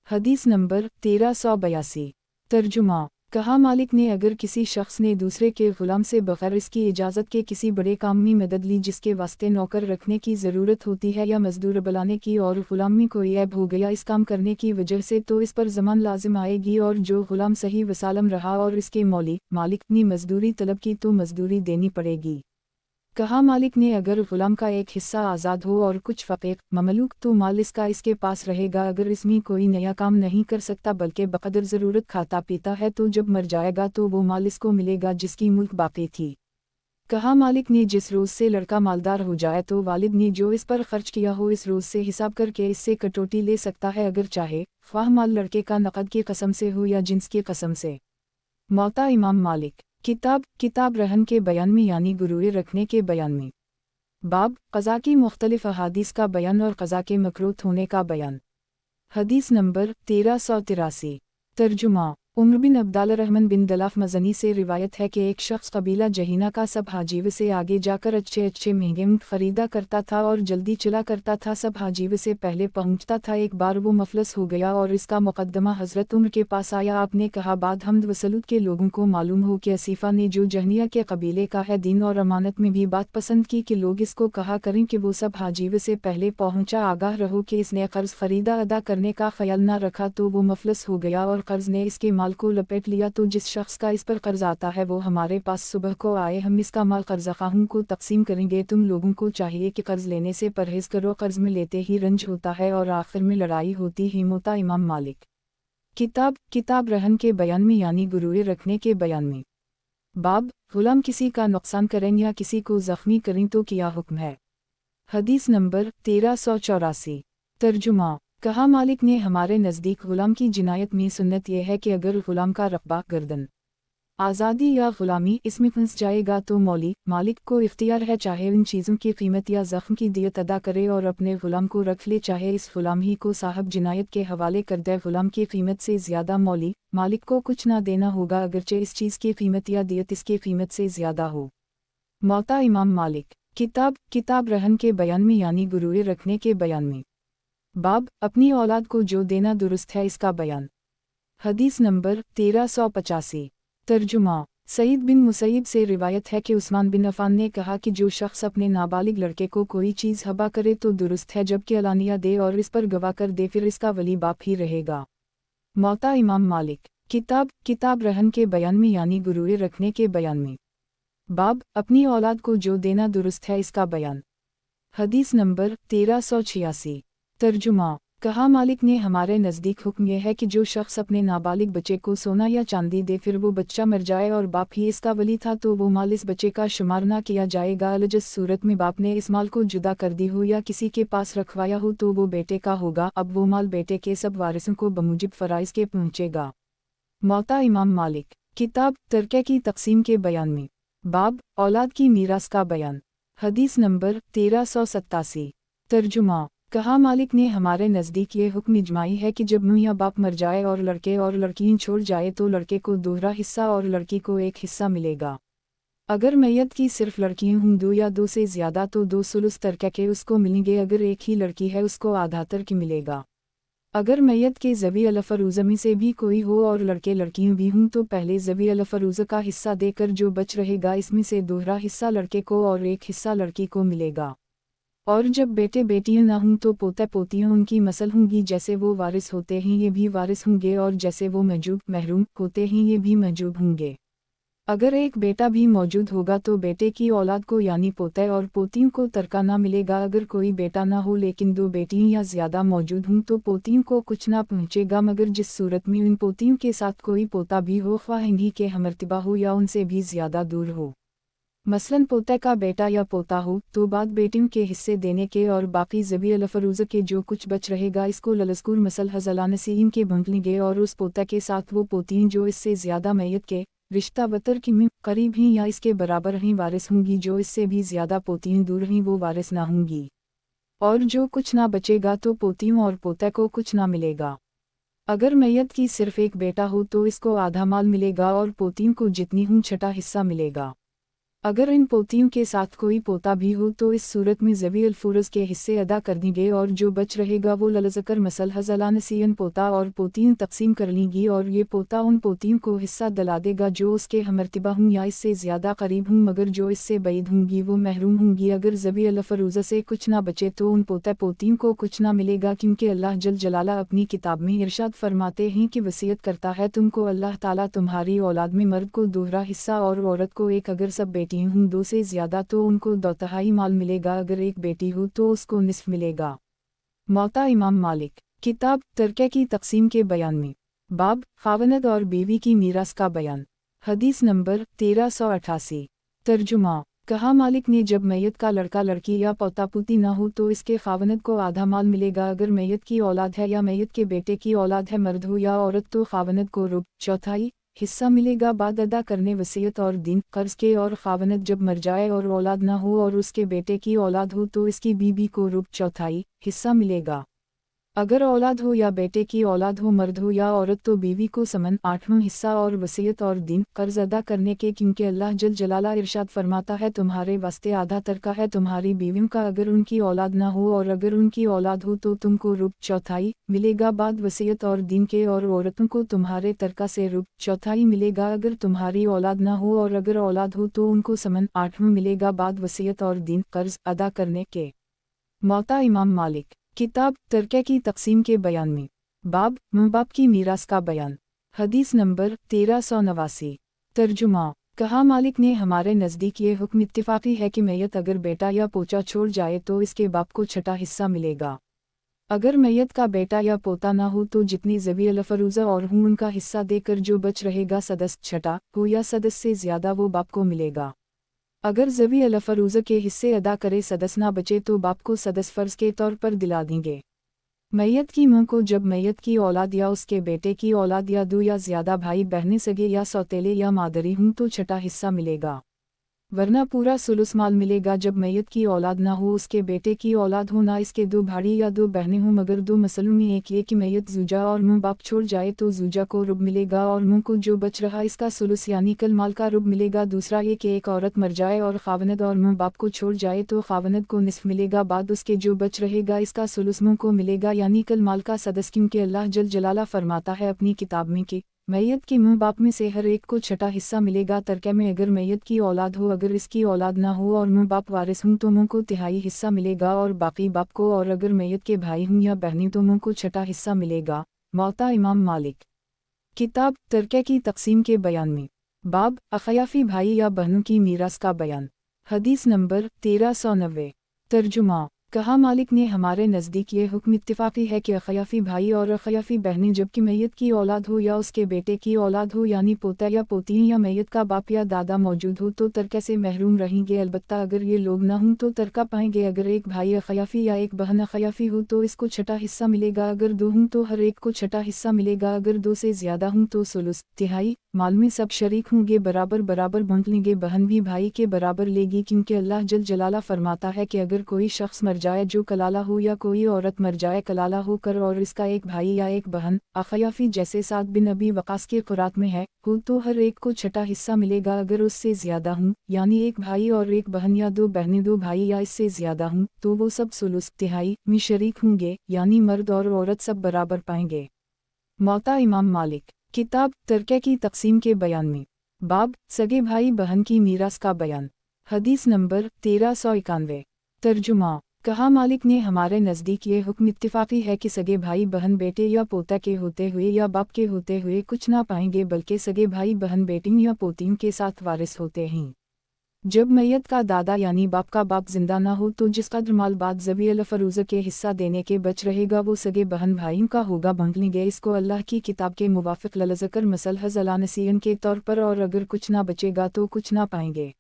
हदीस नंबर 1382। तर्जुमा। कहा मालिक ने अगर किसी शख्स ने दूसरे के ग़ुलाम से बग़ैर इसकी इजाज़त के किसी बड़े काम में मदद ली जिसके वास्ते नौकर रखने की ज़रूरत होती है या मज़दूर बुलाने की, और ग़ुलाम में कोई ऐब हो गया इस काम करने की वजह से, तो इस पर ज़मान लाजिम आएगी। और जो ग़ुलाम सही वसालम रहा और इसके मालिक ने मज़दूरी तलब की तो मज़दूरी देनी पड़ेगी। कहा मालिक ने अगर ग़ुलाम का एक हिस्सा आज़ाद हो और कुछ फ़क़ीर ममलूक तो माल इसका इसके पास रहेगा। अगर इसमें कोई नया काम नहीं कर सकता बल्कि बक़दर ज़रूरत खाता पीता है तो जब मर जाएगा तो वो माल इसको मिलेगा जिसकी मुल्क बाकी थी। कहा मालिक ने जिस रोज़ से लड़का मालदार हो जाए तो वालिद ने जो इस पर खर्च किया हो इस रोज़ से हिसाब करके इससे कटौती ले सकता है अगर चाहे, ख्वाह माल लड़के का नक़द की कसम से हो या जिन्स की कसम से। मौता इमाम मालिक। किताब रहन के बयान में यानी गुरूए रखने के बयान में। बाब क़ज़ा की मुख्तलिफ अहादीस का बयान और क़ज़ा के मकरूह होने का बयान। हदीस नंबर 1383। तर्जुमा। उमर बिन अब्दाल रहमान बिन दलाफ मज़नी से रिवायत है कि एक शख्स कबीला जहीना का सब हाजीव से आगे जाकर अच्छे महंगे ऊँट खरीदा करता था और जल्दी चला करता था, सब हाजीव से पहले पहुँचता था। एक बार वो मफलस हो गया और इसका मुकद्दमा हज़रत उमर के पास आया। आपने कहा बाद हमद वसलूत के लोगों को मालूम हो कि असीफ़ा ने जो जहनिया के कबीले का है दीन और अमानत में भी बात पसंद की कि लोग इसको कहा करें कि वो सब हाजीव से पहले पहुँचा। आगाह रहो कि इसने कर्ज़ खरीदा अदा करने का ख्याल न रखा तो वो मफलस हो गया और कर्ज़ ने इसके माल को लपेट लिया। तो जिस शख्स का इस पर कर्ज आता है वो हमारे पास सुबह को आए, हम इसका माल कर्ज़खाहों को तकसीम करेंगे। तुम लोगों को चाहिए कि कर्ज लेने से परहेज़ करो, कर्ज में लेते ही रंज होता है और आखिर में लड़ाई होती है। मौता इमाम मालिक। किताब रहन के बयान में यानी गुरूए रखने के बयान में। बाब ग़ुलाम किसी का नुकसान करें या किसी को ज़ख्मी करें तो क्या हुक्म है। हदीस नंबर 1384। तर्जुमा। कहा मालिक ने हमारे नज़दीक ग़ुलाम की जिनायत में सुन्नत यह है कि अगर ग़ुलाम का रक़बा गर्दन आज़ादी या ग़ुलामी इसमें फंस जाएगा तो मालिक को इख्तियार है चाहे इन चीज़ों की कीमत या ज़ख्म की दियत अदा करे और अपने ग़ुलाम को रख ले, चाहे इस ग़ुलाम ही को साहब जिनायत के हवाले कर दे। ग़ुलाम की कीमत से ज़्यादा मालिक को कुछ ना देना होगा अगरचे इस चीज़ की कीमत या दियत इसकी कीमत से ज़्यादा हो। मौता इमाम मालिक। किताब रहन के बयान में यानी गुरूए रखने के बयान में। बाब अपनी औलाद को जो देना दुरुस्त है इसका बयान। हदीस नंबर 1385। तर्जुमा। सईद बिन मुसैब से रिवायत है कि उस्मान बिन अफ़ान ने कहा कि जो शख्स अपने नाबालिग लड़के को कोई चीज़ हबा करे तो दुरुस्त है, जबकि अलानिया दे और इस पर गवाह कर दे फिर इसका वली बाप ही रहेगा। मौता इमाम मालिक। किताब रहन के बयान में यानी गुरूए रखने के बयान में। बाब अपनी औलाद को जो देना दुरुस्त है इसका बयान। हदीस नंबर 1386। तर्जुमा। کہا مالک نے ہمارے نزدیک حکم یہ ہے کہ جو شخص اپنے نابالغ بچے کو سونا یا چاندی دے پھر وہ بچہ مر جائے اور باپ ہی اس کا ولی تھا تو وہ مال اس بچے کا شمار نہ کیا جائے گا، جس صورت میں باپ نے اس مال کو جدا کر دی ہو یا کسی کے پاس رکھوایا ہو تو وہ بیٹے کا ہوگا، اب وہ مال بیٹے کے سب وارثوں کو بموجب فرائض کے پہنچے گا۔ موطا امام مالک، کتاب ترکے کی تقسیم کے بیان میں، باب اولاد کی میراث کا بیان، حدیث نمبر 1387۔ ترجمہ۔ کہا مالک نے ہمارے نزدیک یہ حکم اجماعی ہے کہ جب میاں باپ مر جائے اور لڑکے اور لڑکیاں چھوڑ جائے تو لڑکے کو دوہرا حصہ اور لڑکی کو ایک حصہ ملے گا۔ اگر میت کی صرف لڑکیاں ہوں دو یا دو سے زیادہ تو 2 ثلث ترکے کے اس کو ملیں گے، اگر ایک ہی لڑکی ہے اس کو آدھا ترک ملے گا۔ اگر میت کے ذوی الفروض میں سے بھی کوئی ہو اور لڑکے لڑکیاں بھی ہوں تو پہلے ذوی الفروض کا حصہ دے کر جو بچ رہے گا اس میں سے دوہرا حصہ لڑکے کو اور ایک حصہ لڑکی کو ملے گا۔ اور جب بیٹے بیٹیاں نہ ہوں تو پوتے پوتیاں ان کی مثل ہوں گی، جیسے وہ وارث ہوتے ہیں یہ بھی وارث ہوں گے، اور جیسے وہ محجوب محروم ہوتے ہیں یہ بھی محجوب ہوں گے۔ اگر ایک بیٹا بھی موجود ہوگا تو بیٹے کی اولاد کو یعنی پوتے اور پوتیوں کو ترکہ نہ ملے گا، اگر کوئی بیٹا نہ ہو لیکن 2 بیٹیاں یا زیادہ موجود ہوں تو پوتیوں کو کچھ نہ پہنچے گا، مگر جس صورت میں ان پوتیوں کے ساتھ کوئی پوتا بھی ہو، خواہ انہی کے ہمرتبہ ہو یا ان سے بھی زیادہ دور ہو۔ مثلاً پوتے کا بیٹا یا پوتا ہو تو بعد بیٹیوں کے حصے دینے کے اور باقی ذوی الفروض کے جو کچھ بچ رہے گا اس کو للذکور مثل حظ کے بانٹیں گے، اور اس پوتے کے ساتھ وہ پوتیاں جو اس سے زیادہ میت کے رشتہ بتر کی میں قریب ہیں یا اس کے برابر ہیں وارث ہوں گی، جو اس سے بھی زیادہ پوتیاں دور ہیں وہ وارث نہ ہوں گی۔ اور جو کچھ نہ بچے گا تو پوتیوں اور پوتے کو کچھ نہ ملے گا۔ اگر میت کی صرف ایک بیٹا ہو تو اس کو آدھا مال ملے گا اور پوتیوں کو جتنی ہوں چھٹا حصہ ملے گا۔ اگر ان پوتیوں کے ساتھ کوئی پوتا بھی ہو تو اس صورت میں ذوی الفروض کے حصے ادا کر دیں گے، اور جو بچ رہے گا وہ للذکر مثل حظ الانثیین پوتا اور پوتیاں تقسیم کر لیں گی، اور یہ پوتا ان پوتیوں کو حصہ دلا دے گا جو اس کے ہمرتبہ ہوں یا اس سے زیادہ قریب ہوں، مگر جو اس سے بعید ہوں گی وہ محروم ہوں گی۔ اگر ذوی الفروض سے کچھ نہ بچے تو ان پوتے پوتیوں کو کچھ نہ ملے گا، کیونکہ اللہ جل جلالہ اپنی کتاب میں ارشاد فرماتے ہیں کہ وصیت کرتا ہے تم کو اللہ تعالیٰ تمہاری اولاد میں مرد کو دوہرا حصہ اور عورت کو ایک، اگر سب بیٹیاں ہوں 2 سے زیادہ تو ان کو 2/3 مال ملے گا، اگر ایک بیٹی ہو تو اس کو نصف ملے گا۔ موطا امام مالک، کتاب ترکے کی تقسیم کے بیان میں، باب خاوند اور بیوی کی میراث کا بیان، حدیث نمبر 1388۔ ترجمہ۔ کہا مالک نے جب میت کا لڑکا لڑکی یا پوتا پوتی نہ ہو تو اس کے خاوند کو آدھا مال ملے گا، اگر میت کی اولاد ہے یا میت کے بیٹے کی اولاد ہے مرد ہو یا عورت تو خاوند کو ربع چوتھائی حصہ ملے گا بعد ادا کرنے وصیت اور دین قرض کے، اور خاوند جب مر جائے اور اولاد نہ ہو اور اس کے بیٹے کی اولاد ہو تو اس کی بیوی کو ربع چوتھائی حصہ ملے گا۔ اگر اولاد ہو یا بیٹے کی اولاد ہو مرد ہو یا عورت تو بیوی کو ثمن 8واں حصہ اور وصیت اور دین قرض ادا کرنے کے، کیونکہ اللہ جل جلالہ ارشاد فرماتا ہے تمہارے واسطے آدھا ترکہ ہے تمہاری بیویوں کا اگر ان کی اولاد نہ ہو، اور اگر ان کی اولاد ہو تو تم کو ربع چوتھائی ملے گا بعد وصیت اور دین کے، اور عورتوں کو تمہارے ترکہ سے ربع چوتھائی ملے گا اگر تمہاری اولاد نہ ہو، اور اگر اولاد ہو تو ان کو ثمن 8واں ملے گا بعد وصیت اور دین قرض ادا کرنے کے۔ موطا امام مالک، کتاب ترکے کی تقسیم کے بیان میں، باب ماں باپ کی میراث کا بیان، حدیث نمبر 1389۔ ترجمہ۔ کہا مالک نے ہمارے نزدیک یہ حکم اتفاقی ہے کہ میت اگر بیٹا یا پوچا چھوڑ جائے تو اس کے باپ کو چھٹا حصہ ملے گا۔ اگر میت کا بیٹا یا پوتا نہ ہو تو جتنی ذوی الفروض اور ہوں ان کا حصہ دے کر جو بچ رہے گا سدس چھٹا ہو یا سدس سے زیادہ وہ باپ کو ملے گا۔ اگر ذوی الفروض کے حصے ادا کرے سدس نہ بچے تو باپ کو سدس فرض کے طور پر دلا دیں گے۔ میت کی ماں کو جب میت کی اولاد یا اس کے بیٹے کی اولاد یا 2 یا زیادہ بھائی بہنیں سگے یا سوتیلے یا مادری ہوں تو چھٹا حصہ ملے گا، ورنہ پورا ثلث مال ملے گا جب میت کی اولاد نہ ہو، اس کے بیٹے کی اولاد ہو، نہ اس کے 2 بھائی یا 2 بہنیں ہوں، مگر 2 مسئلوں میں ایک یہ کہ میت زوجہ اور ماں باپ چھوڑ جائے تو زوجہ کو ربع ملے گا اور ماں کو جو بچ رہا اس کا ثلث یعنی کل مال کا ربع ملے گا، دوسرا یہ کہ ایک عورت مر جائے اور خاوند اور ماں باپ کو چھوڑ جائے تو خاوند کو نصف ملے گا بعد اس کے جو بچ رہے گا اس کا ثلث ماں کو ملے گا یعنی کل مال کا سدس، کیونکہ اللہ جل جلالہ فرماتا ہے اپنی کتاب میں کہ میت کے ماں باپ میں سے ہر ایک کو چھٹا حصہ ملے گا ترکے میں، اگر میت کی اولاد ہو، اگر اس کی اولاد نہ ہو اور ماں باپ وارث ہوں تو ماں کو تہائی حصہ ملے گا اور باقی باپ کو، اور اگر میت کے بھائی ہوں یا بہنیں تو ماں کو چھٹا حصہ ملے گا۔ موطا امام مالک، کتاب ترکے کی تقسیم کے بیان میں، باب اخیافی بھائی یا بہنوں کی میراث کا بیان، حدیث نمبر 1390۔ ترجمہ۔ कहा मालिक ने हमारे नज़दीक ये हुक्म इत्तिफाक़ी है कि अख़याफ़ी भाई और अख़याफ़ी बहनें जबकि मैयत की औलाद हो या उसके बेटे की औलाद हो यानी पोता या पोती या मैयत का बाप या दादा मौजूद हो तो तरके से महरूम रहेंगे। अलबत्ता अगर ये लोग न हों तो तरका पाएंगे। अगर एक भाई अख़याफ़ी या एक बहन अख़याफ़ी हो तो इसको छठा हिस्सा मिलेगा। अगर दो हों तो हर एक को छठा हिस्सा मिलेगा। अगर दो से ज़्यादा हों तो सुलुस तिहाई। माल में सब शरीक होंगे, बराबर बराबर बांट लेंगे। बहन भी भाई के बराबर लेगी, क्योंकि अल्लाह जल जलाला फरमाता है कि अगर कोई शख्स मर जाए जो कलाला हो या कोई औरत मर जाए कलाला होकर और इसका एक भाई या एक बहन अख़याफ़ी जैसे साद बिन अबी वक़ास के क़ुरात में है हो तो हर एक को छठा हिस्सा मिलेगा। अगर उससे ज़्यादा हूँ यानी एक भाई और एक बहन या दो बहनें दो भाई या इससे ज़्यादा हूँ तो वो सब सुलुस तिहाई में शरीक होंगे, यानी मर्द और औरत सब बराबर पाएंगे। मौता इमाम मालिक। किताब तरके की तक़सीम के बयान में बाब सगे भाई बहन की मीरास का बयान। हदीस नंबर 1391। तर्जुमा। कहा मालिक ने हमारे नज़दीक ये हुक्म इत्तिफाक़ी है कि सगे भाई बहन बेटे या पोता के होते हुए या बाप के होते हुए कुछ ना पाएंगे, बल्कि सगे भाई बहन बेटियों या पोतियों के साथ वारिस होते हैं। जब मैयत का दादा यानी बाप का बाप जिंदा ना हो तो जिस कद्र माल बाद ज़वी अल फ़रूज़ के हिस्सा देने के बच रहेगा वो सगे बहन भाइयों का होगा। बांट लेंगे इसको अल्लाह की किताब के मुवाफ़िक़ ललज़कर मसलहज़ अला नसीयन के तौर पर, और अगर कुछ ना बचेगा तो कुछ ना पाएंगे।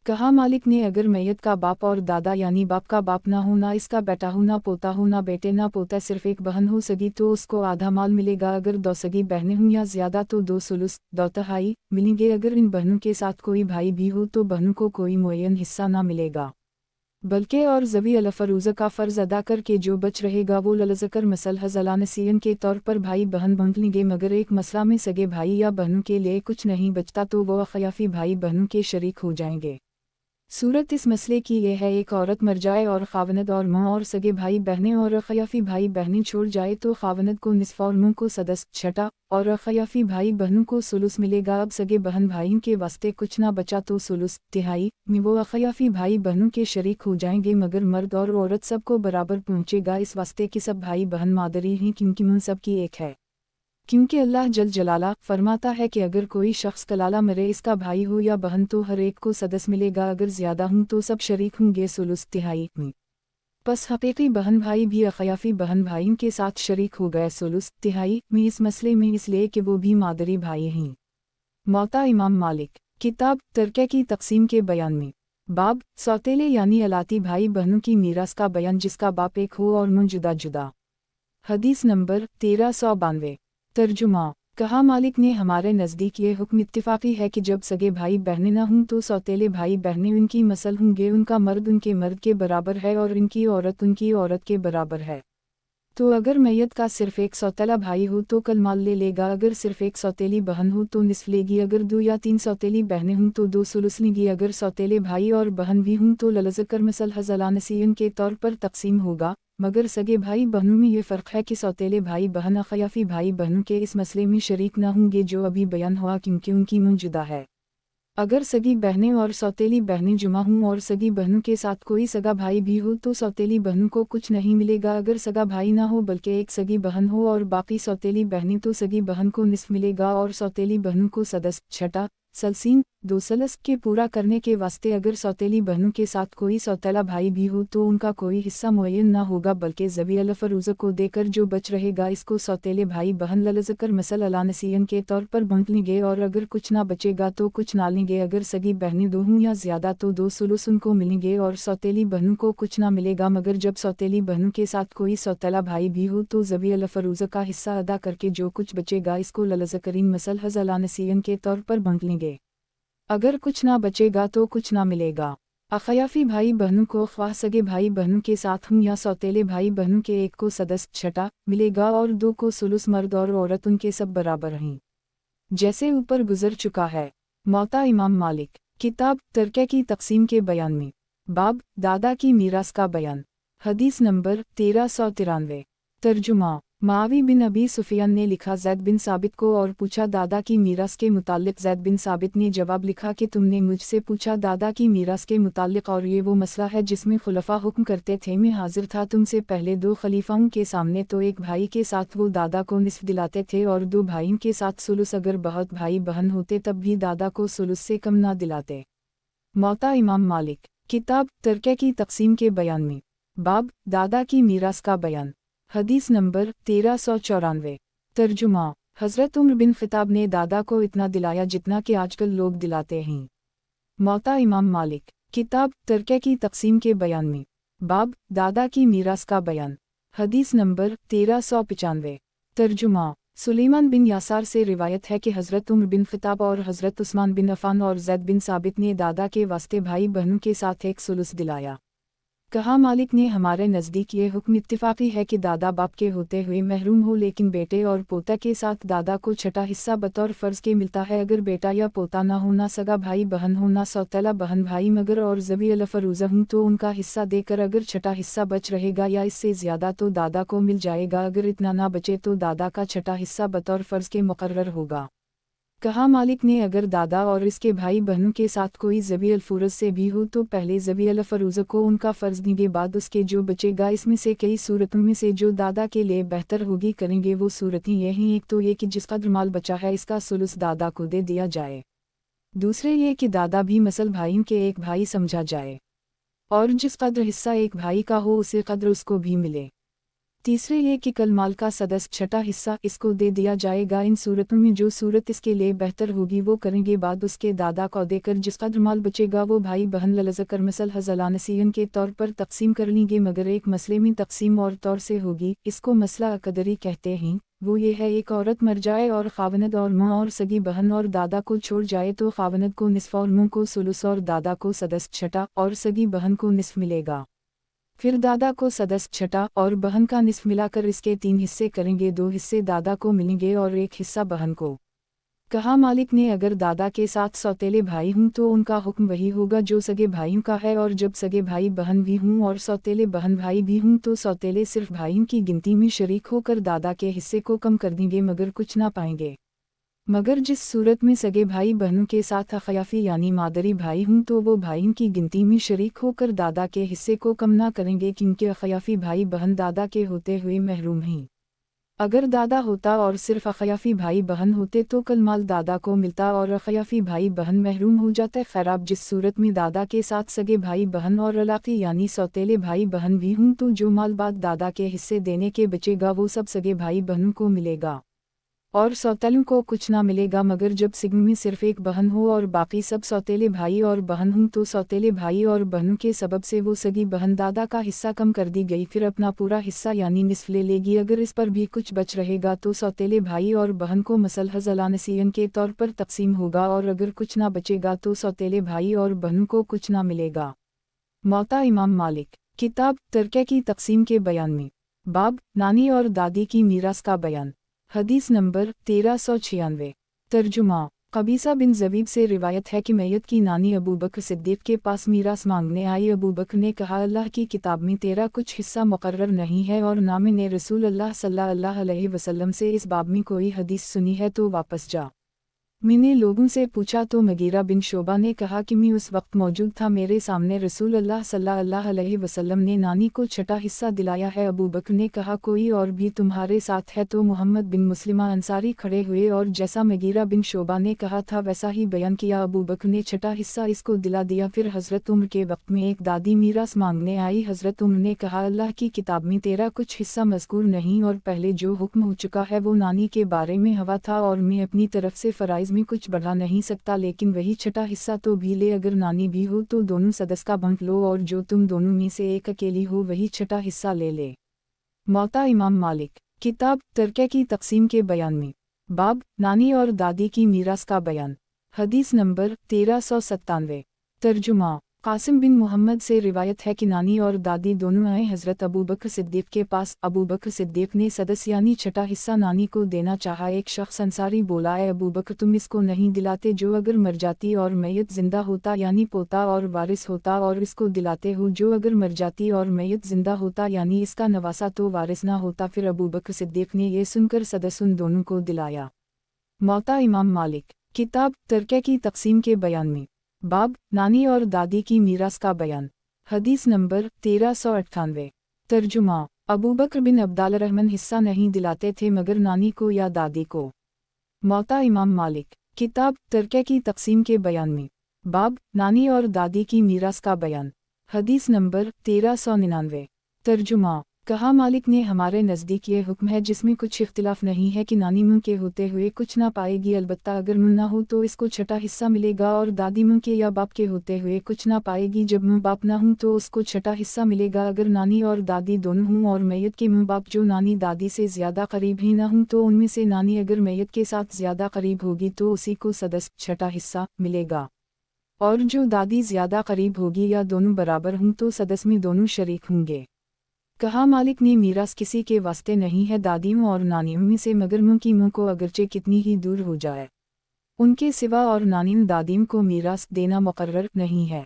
कहा मालिक ने अगर मैयत का बाप और दादा यानी बाप का बाप ना हो, ना इसका बेटा हो, ना पोता हो, ना बेटे ना पोता, सिर्फ एक बहन हो सगी तो उसको आधा माल मिलेगा। अगर दो सगी बहनें हों या ज़्यादा तो दो सुलुस दो तिहाई मिलेंगे। अगर इन बहनों के साथ कोई भाई भी हो तो बहनों को कोई मुअय्यन हिस्सा ना मिलेगा, बल्कि और ज़वी अल फ़रूज़ का फ़र्ज़ अदा करके जो बच रहेगा वो ललज़कर मसलहज़ अला नसीयन के तौर पर भाई बहन बांट लेंगे। मगर एक मसला में सगे भाई या बहनों के लिए कुछ नहीं बचता तो वो अख़याफ़ी भाई बहनों के शरीक हो जाएंगे। सूरत इस मसले की यह है, एक औरत मर जाए और खावनद और माँ और सगे भाई बहनें और अख़याफ़ी भाई बहनें छोड़ जाए तो खावनद को निस्फ़ और माँ को सदस छठा और अख़याफ़ी भाई बहनों को सुलुस मिलेगा। अब सगे बहन भाइयों के वास्ते कुछ ना बचा तो सुलुस तिहाई में वो अख़याफ़ी भाई बहनों के शरीक हो जाएंगे, मगर मर्द और औरत सबको बराबर पहुँचेगा। इस वास्ते कि सब भाई बहन मादरी हैं, क्योंकि मुन सब की एक है। क्योंकि अल्लाह जल जलाला फरमाता है कि अगर कोई शख्स कलाला मरे इसका भाई हो या बहन तो हर एक को सदस मिलेगा। अगर ज़्यादा हूँ तो सब शरीक होंगे सुलुस तिहाई में। बस हकीकी बहन भाई भी अख़याफ़ी बहन भाइयों के साथ शरीक हो गए सुलुस तिहाई में इस मसले में, इसलिए कि वो भी मादरी भाई हैं। मौता इमाम मालिक। किताब तरके की तक़सीम के बयान में बाब सौतेले यानी अलाती भाई बहनों की मीरास का बयान जिसका बाप एक हो और मुन जुदा जुदा। हदीस नंबर 1392। तर्जुमा। कहा मालिक ने हमारे नज़दीक ये हुक्म इत्तिफाक़ी है कि जब सगे भाई बहनें न हों तो सौतेले भाई बहनें उनकी मसल होंगे, उनका मर्द उनके मर्द के बराबर है और इनकी औरत उनकी औरत के बराबर है। तो अगर मैयत का सिर्फ एक सौतेला भाई हो तो कल माल ले लेगा। अगर सिर्फ एक सौतेली बहन हो तो निस्फ लेगी। अगर दो या तीन सौतेली बहनें हों तो दो सुलुस लेंगी। अगर सौतेले भाई और बहन भी हों तो ललज़कर मसलहज़ अला नसीयन के तौर पर तक़सीम होगा। मगर सगे भाई बहनों में ये फ़र्क है कि सौतेले भाई बहन अख़याफ़ी भाई बहनों के इस मसले में शरीक न होंगे जो अभी बयान हुआ, क्योंकि उनकी मुन जुदा है। अगर सगी बहनें और सौतेली बहनें जुमा हों और सगी बहनों के साथ कोई सगा भाई भी हो तो सौतेली बहनों को कुछ नहीं मिलेगा। अगर सगा भाई ना हो बल्कि एक सगी बहन हो और बाकी सौतेली बहनें तो सगी बहन को निस्फ मिलेगा और सौतेली बहनों को सदस छठा सलसीन दो सलस के पूरा करने के वास्ते अगर सौतेली बहनों के साथ कोई सौतेला भाई भी हो तो उनका कोई हिस्सा मुअय्यन ना होगा, बल्कि ज़वी अल फ़रूज़ को देकर जो बच रहेगा इसको सौतेले भाई बहन ललज़कर मसल अला नसीयन के तौर पर बांट लेंगे, और अगर कुछ ना बचेगा तो कुछ ना लेंगे। अगर सगी बहनें दो हों या ज़्यादा तो दो सुलुस उनको मिलेंगे और सौतेली बहनों को कुछ ना मिलेगा। मगर जब सौतेली बहनों के साथ कोई सौतेला भाई भी हो तो ज़वी अल फ़रूज़ का हिस्सा अदा करके जो कुछ बचेगा इसको ललज़करीन मसलहज़ अला नसीयन के तौर पर बांट लेंगे। अगर कुछ ना बचेगा तो कुछ ना मिलेगा। अख़याफ़ी भाई बहनों को ख्वाह सगे भाई बहनों के साथ हों या सौतेले भाई बहनों के एक को सदस छठा मिलेगा और दो को सुलुस, मर्द और औरत उनके सब बराबर हैं, जैसे ऊपर गुजर चुका है। मौता इमाम मालिक। किताब तरके की तक़सीम के बयान में बाब दादा की मीरास का बयान। हदीस नंबर 1393। तर्जुमा। मावी बिन अबी सुफियान ने लिखा ज़ैद बिन साबित को और पूछा दादा की मीरास के मुताल्लिक़। ज़ैद बिन साबित ने जवाब लिखा कि तुमने मुझसे पूछा दादा की मीरास के मुताल्लिक़, और ये वो मसला है जिसमें खुलफ़ा हुक्म करते थे। मैं हाजिर था तुमसे पहले दो खलीफाओं के सामने, तो एक भाई के साथ वो दादा को निस्फ दिलाते थे और दो भाइयों के साथ सुलुस। अगर बहुत भाई बहन होते तब भी दादा को सुलुस से कम ना दिलाते। मौता इमाम मालिक। किताब तरके की तक़सीम के बयान में बाब, दादा की मीरास का बयान। हदीस नंबर 1394। तर्जुमा। हज़रत उमर बिन ख़िताब ने दादा को इतना दिलाया जितना कि आजकल लोग दिलाते हैं। मौता इमाम मालिक। किताब तरके की तकसीम के बयान में। बाब, दादा की मीरास का बयान। हदीस नंबर 1395। तर्जुमा। सुलेमान बिन यासार से रिवायत है कि हज़रत उमर बिन ख़िताब और हज़रत उस्मान बिन अफ़ान और ज़ैद बिन साबित ने दादा के वास्ते भाई बहनों के साथ एक सुलुस दिलाया। कहा, मालिक ने हमारे नज़दीक ये हुक्म इत्तिफ़ाक़ी है कि दादा बाप के होते हुए महरूम हो लेकिन बेटे और पोता के साथ दादा को छठा हिस्सा बतौर फ़र्ज़ के मिलता है। अगर बेटा या पोता ना हो, ना सगा भाई बहन हो, ना सौतेला बहन भाई मगर और ज़बी अलफ़रूज़ा हूँ तो उनका हिस्सा देकर अगर छठा हिस्सा बच रहेगा या इससे ज़्यादा तो दादा को मिल जाएगा। अगर इतना ना बचे तो दादा का छठा हिस्सा बतौर फ़र्ज़ के मुक़र्रर होगा। कहा, मालिक ने अगर दादा और इसके भाई बहनों के साथ कोई ज़बी अल-फ़ुरज़ से भी हो तो पहले ज़बी अल-फ़रूज़ को उनका फ़र्ज़ देंगे, बाद उसके जो बचेगा इसमें से कई सूरतों में से जो दादा के लिए बेहतर होगी करेंगे। वो सूरतें ये हैं, एक तो ये कि जिस कदर माल बचा है इसका सुलुस दादा को दे दिया जाए। दूसरे ये कि दादा भी मसल भाइयों के एक भाई समझा जाए और जिस कदर हिस्सा एक भाई का हो उसी कदर उसको भी मिले। तीसरे ये कि कल माल का सदस्य छठा हिस्सा इसको दे दिया जाएगा। इन सूरतों में जो सूरत इसके लिए बेहतर होगी वो करेंगे, बाद उसके दादा को देकर जिस कदर माल बचेगा वो भाई बहन ललज़कर मसल हज़लानसीन के तौर पर तकसीम कर लेंगे, मगर एक मसले में तकसीम और तौर से होगी। इसको मसला अकदरी कहते हैं। वो ये है, एक औरत मर जाए और खावनद और माँ और सगी बहन और दादा को छोड़ जाए तो खावनद को निस्फ और माँ को सुलुस और दादा को सदस्य छठा और सगी बहन को निस्फ मिलेगा। फिर दादा को सदस्य छठा और बहन का निस्फ मिलाकर इसके 3 हिस्से करेंगे, 2 हिस्से दादा को मिलेंगे और 1 हिस्सा बहन को। कहा, मालिक ने अगर दादा के साथ सौतेले भाई हों तो उनका हुक्म वही होगा जो सगे भाइयों का है, और जब सगे भाई बहन भी हों और सौतेले बहन भाई भी हों तो सौतेले सिर्फ भाइयों की गिनती में शरीक होकर दादा के हिस्से को कम कर देंगे मगर कुछ ना पाएंगे। मगर जिस सूरत में सगे भाई बहनों के साथ अखयाफी यानी मादरी भाई हों तो वो भाइयों की गिनती में शरीक होकर दादा के हिस्से को कम ना करेंगे, क्योंकि अखयाफी भाई बहन दादा के होते हुए महरूम हैं। अगर दादा होता और सिर्फ अखयाफी भाई बहन होते तो कल माल दादा को मिलता और अखयाफी भाई बहन महरूम हो जाते। खैराब जिस सूरत में दादा के साथ सगे भाई बहन और अलाक़ी यानी सौतेले भाई बहन भी हों तो जो माल बाद दादा के हिस्से देने के बचेगा वो सब सगे भाई बहनों को मिलेगा और सौतेलों को कुछ ना मिलेगा। मगर जब सिग्म में सिर्फ एक बहन हो और बाकी सब सौतेले भाई और बहन हों तो सौतेले भाई और बहनों के सबब से वो सगी बहन दादा का हिस्सा कम कर दी गई, फिर अपना पूरा हिस्सा यानी निस्फ ले लेगी। अगर इस पर भी कुछ बच रहेगा तो सौतेले भाई और बहन को मसल हज़लानसीन के तौर पर तकसीम होगा, और अगर कुछ ना बचेगा तो सौतेले भाई और बहनों को कुछ ना मिलेगा। मौता इमाम मालिक। किताब तरके की तकसीम के बयान में। बाब, नानी और दादी की मीरास का बयान। हदीस नंबर 1396। तर्जुमा। कबीसा बिन ज़बीब से रिवायत है कि मैयत की नानी अबू बकर सिद्दीक़ के पास मीरास मांगने आई। अबू बकर ने कहा, अल्लाह की किताब में तेरा कुछ हिस्सा मुकर्रर नहीं है और ना मैंने रसूल अल्लाह सल्लल्लाहु अलैहि वसल्लम से इस बाब में कोई हदीस सुनी है, तो वापस जा। मैंने लोगों से पूछा तो मगीरा बिन शोबा ने कहा कि मैं उस वक्त मौजूद था, मेरे सामने रसूल अल्लाह सल्लल्लाहु अलैहि वसल्लम ने नानी को छठा हिस्सा दिलाया है। अबू बकर ने कहा, कोई और भी तुम्हारे साथ है? तो मोहम्मद बिन मुस्लिमा अंसारी खड़े हुए और जैसा मगीरा बिन शोबा ने कहा था वैसा ही बयान किया। अबू बकर ने छठा हिस्सा इसको दिला दिया। फिर हज़रत उमर के वक्त में एक दादी मीरास मांगने आई। हज़रत उमर ने कहा, अल्लाह की किताब में तेरा कुछ हिस्सा मज़कूर नहीं और पहले जो हुक्म हो चुका है वो नानी के बारे में हवा था, और मैं अपनी तरफ से फ़राइज़ में कुछ बढ़ा नहीं सकता, लेकिन वही छठा हिस्सा तो भी ले। अगर नानी भी हो तो दोनों सदस्य का बांट लो, और जो तुम दोनों में से एक अकेली हो वही छठा हिस्सा ले ले। मौता इमाम मालिक। किताब तरके की तकसीम के बयान में। बाब, नानी और दादी की मीरास का बयान। हदीस नंबर 1397। तर्जुमा। कासिम बिन मोहम्मद से रिवायत है कि नानी और दादी दोनों आए हज़रत अबू बकर सिद्दीक़ के पास। अबू बकर सिद्दीक़ ने सदस्य यानी छठा हिस्सा नानी को देना चाहा। एक शख्स अंसारी बोला, है अबू बकर, तुम इसको नहीं दिलाते जो अगर मर जाती और मैयत जिंदा होता यानी पोता और वारिस होता, और इसको दिलाते हो जो अगर मर जाती और मैयत जिंदा होता यानी इसका नवासा तो वारिस ना होता। फिर अबू बकर सिद्दीक़ ने यह सुनकर सदस्य उन दोनों को दिलाया। मौता इमाम मालिक। किताब तरके की तकसीम के बयान में। बाब, नानी और दादी की मीरास का बयान। हदीस नंबर 1398। तर्जुमा। अबू बकर बिन अब्दाल रहमान हिस्सा नहीं दिलाते थे मगर नानी को या दादी को। मौता इमाम मालिक। किताब तरके की तकसीम के बयान में। बाब, नानी और दादी की मीरास का बयान। हदीस नंबर 1399। तर्जुमा। कहा मालिक ने हमारे नज़दीक ये हुक्म है जिसमें कुछ इख्तिलाफ नहीं है कि नानी मुँह के होते हुए कुछ ना पाएगी, अलबत्ता अगर मुँह ना हो तो इसको छठा हिस्सा मिलेगा, और दादी मुँह के या बाप के होते हुए कुछ ना पाएगी, जब मुँह बाप ना हो तो उसको छठा हिस्सा मिलेगा। अगर नानी और दादी दोनों हों और मैयत के मुँह बाप जो नानी दादी से ज़्यादा करीब ही ना हों तो उनमें से नानी अगर मैयत के साथ ज़्यादा करीब होगी तो उसी को सदस छठा हिस्सा मिलेगा, और जो दादी ज़्यादा करीब होगी या दोनों बराबर हों तो सदस में दोनों शरीक होंगे। कहा मालिक ने मीरास किसी के वास्ते नहीं है दादियों और नानियों में से मगर मुँह की मुँह को अगरचे कितनी ही दूर हो जाए, उनके सिवा और नानियों दादियों को मीरास देना मुकर्रर नहीं है,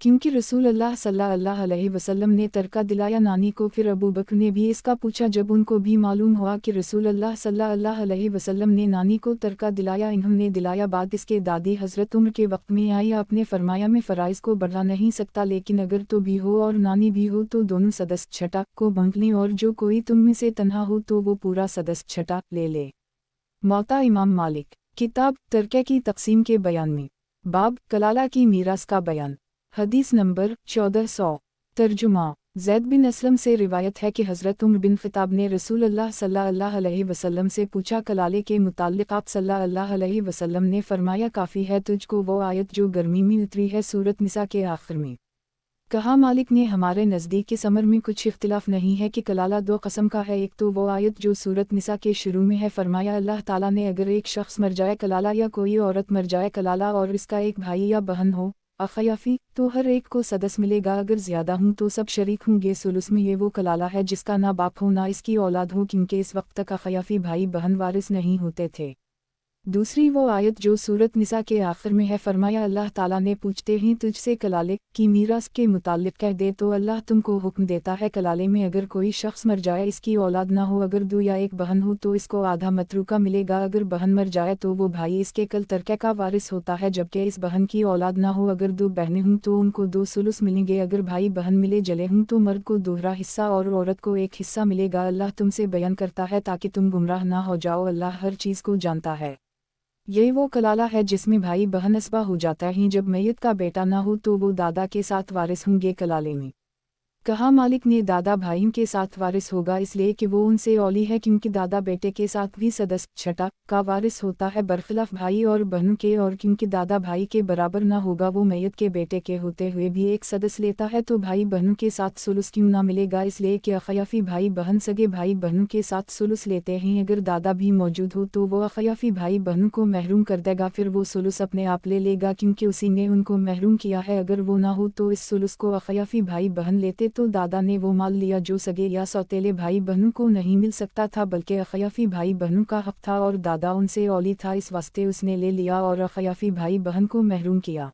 क्योंकि रसूल अल्लाह सल्लल्लाहु अलैहि वसल्लम ने तरका दिलाया नानी को। फिर अबू बकर ने भी इसका पूछा जब उनको भी मालूम हुआ कि रसूल अल्लाह सल्लल्लाहु अलैहि वसल्लम ने नानी को तरका दिलाया, इन्होंने दिलाया। बाद इसके दादी हज़रत उम्र के वक्त में आई, आपने फरमाया मैं फ़राइज़ को बढ़ा नहीं सकता, लेकिन अगर तो भी हो और नानी भी हो तो दोनों सदस छठा को बांट लें, और जो कोई तुम में से तन्हा हो तो वो पूरा सदस छठा ले ले। मौता इमाम मालिक। किताब तरके की तकसीम के बयान में बाब कलाला की मीरास का बयान। हदीस नंबर 1400। तर्जुमा। ज़ैद बिन असलम से रिवायत है कि हज़रत उमर बिन ख़िताब ने रसूल अल्लाह सल्लल्लाहु अलैहि वसल्लम से पूछा कलाले के मुताल्लिक़। आप सल्लल्लाहु अलैहि वसल्लम ने फरमाया काफ़ी है तुझको वो आयत जो गर्मी में उतरी है सूरत निसा के आखिर में। कहा मालिक ने हमारे नज़दीक इस अमर में कुछ इख्तिलाफ नहीं है कि कलाला दो कस्म का है, एक तो वो आयत जो सूरत निसा के शुरू में है। फरमाया अल्लाह ताला ने अगर एक शख्स मर जाए कलाला या कोई औरत मर जाए कलाला और इसका एक भाई या बहन हो अखयाफी तो हर एक को सदस मिलेगा, अगर ज़्यादा हूँ तो सब शरीक होंगे सुलुस में। ये वो कलाला है जिसका ना बाप हो ना इसकी औलाद हो, क्योंकि इस वक्त तक अखयाफी भाई बहन वारिस नहीं होते थे। दूसरी वो आयत जो सूरत निसा के आखिर में है। फरमाया अल्लाह ताला ने पूछते ही तुझसे कलाले की मीरास के मुताल्लिक़ कह दे तो अल्लाह तुमको हुक्म देता है कलाले में अगर कोई शख्स मर जाए इसकी औलाद ना हो, अगर दो या एक बहन हो तो इसको आधा मतरूका मिलेगा, अगर बहन मर जाए तो वो भाई इसके कल तरके का वारिस होता है, जबकि इस बहन की औलाद ना हो। अगर दो बहनें हों तो उनको दो सुलुस मिलेंगे, अगर भाई बहन मिले जले हों तो मर्द को दोहरा हिस्सा और औरत को एक हिस्सा मिलेगा। अल्लाह तुमसे बयान करता है ताकि तुम गुमराह ना हो जाओ, अल्लाह हर चीज़ को जानता है। ये वो कलाला है जिसमें भाई बहन असबा हो जाता है, जब मैयत का बेटा ना हो तो वो दादा के साथ वारिस होंगे कलाले में। कहा मालिक ने दादा भाइयों के साथ वारिस होगा इसलिए कि वो उनसे औली है, क्योंकि दादा बेटे के साथ भी सदस छठा का वारिस होता है बरखिलाफ भाई और बहनों के, और क्योंकि दादा भाई के बराबर ना होगा वो मैयत के बेटे के होते हुए भी एक सदस लेता है तो भाई बहनों के साथ सुलुस क्यों ना मिलेगा, इसलिए कि अखयाफी भाई बहन सगे भाई बहनों के साथ सुलुस लेते हैं। अगर दादा भी मौजूद हो तो वो अखयाफी भाई बहनों को महरूम कर देगा, फिर वो सुलुस अपने आप ले लेगा क्योंकि उसी ने उनको महरूम किया है। अगर वो ना हो तो इस सुलुस को अखयाफी भाई बहन लेते तो दादा ने वो माल लिया जो सगे या सौतेले भाई बहनों को नहीं मिल सकता था, बल्कि अखयाफी भाई बहनों का हक था और दादा उनसे औली था, इस वास्ते उसने ले लिया और अखयाफी भाई बहन को महरूम किया।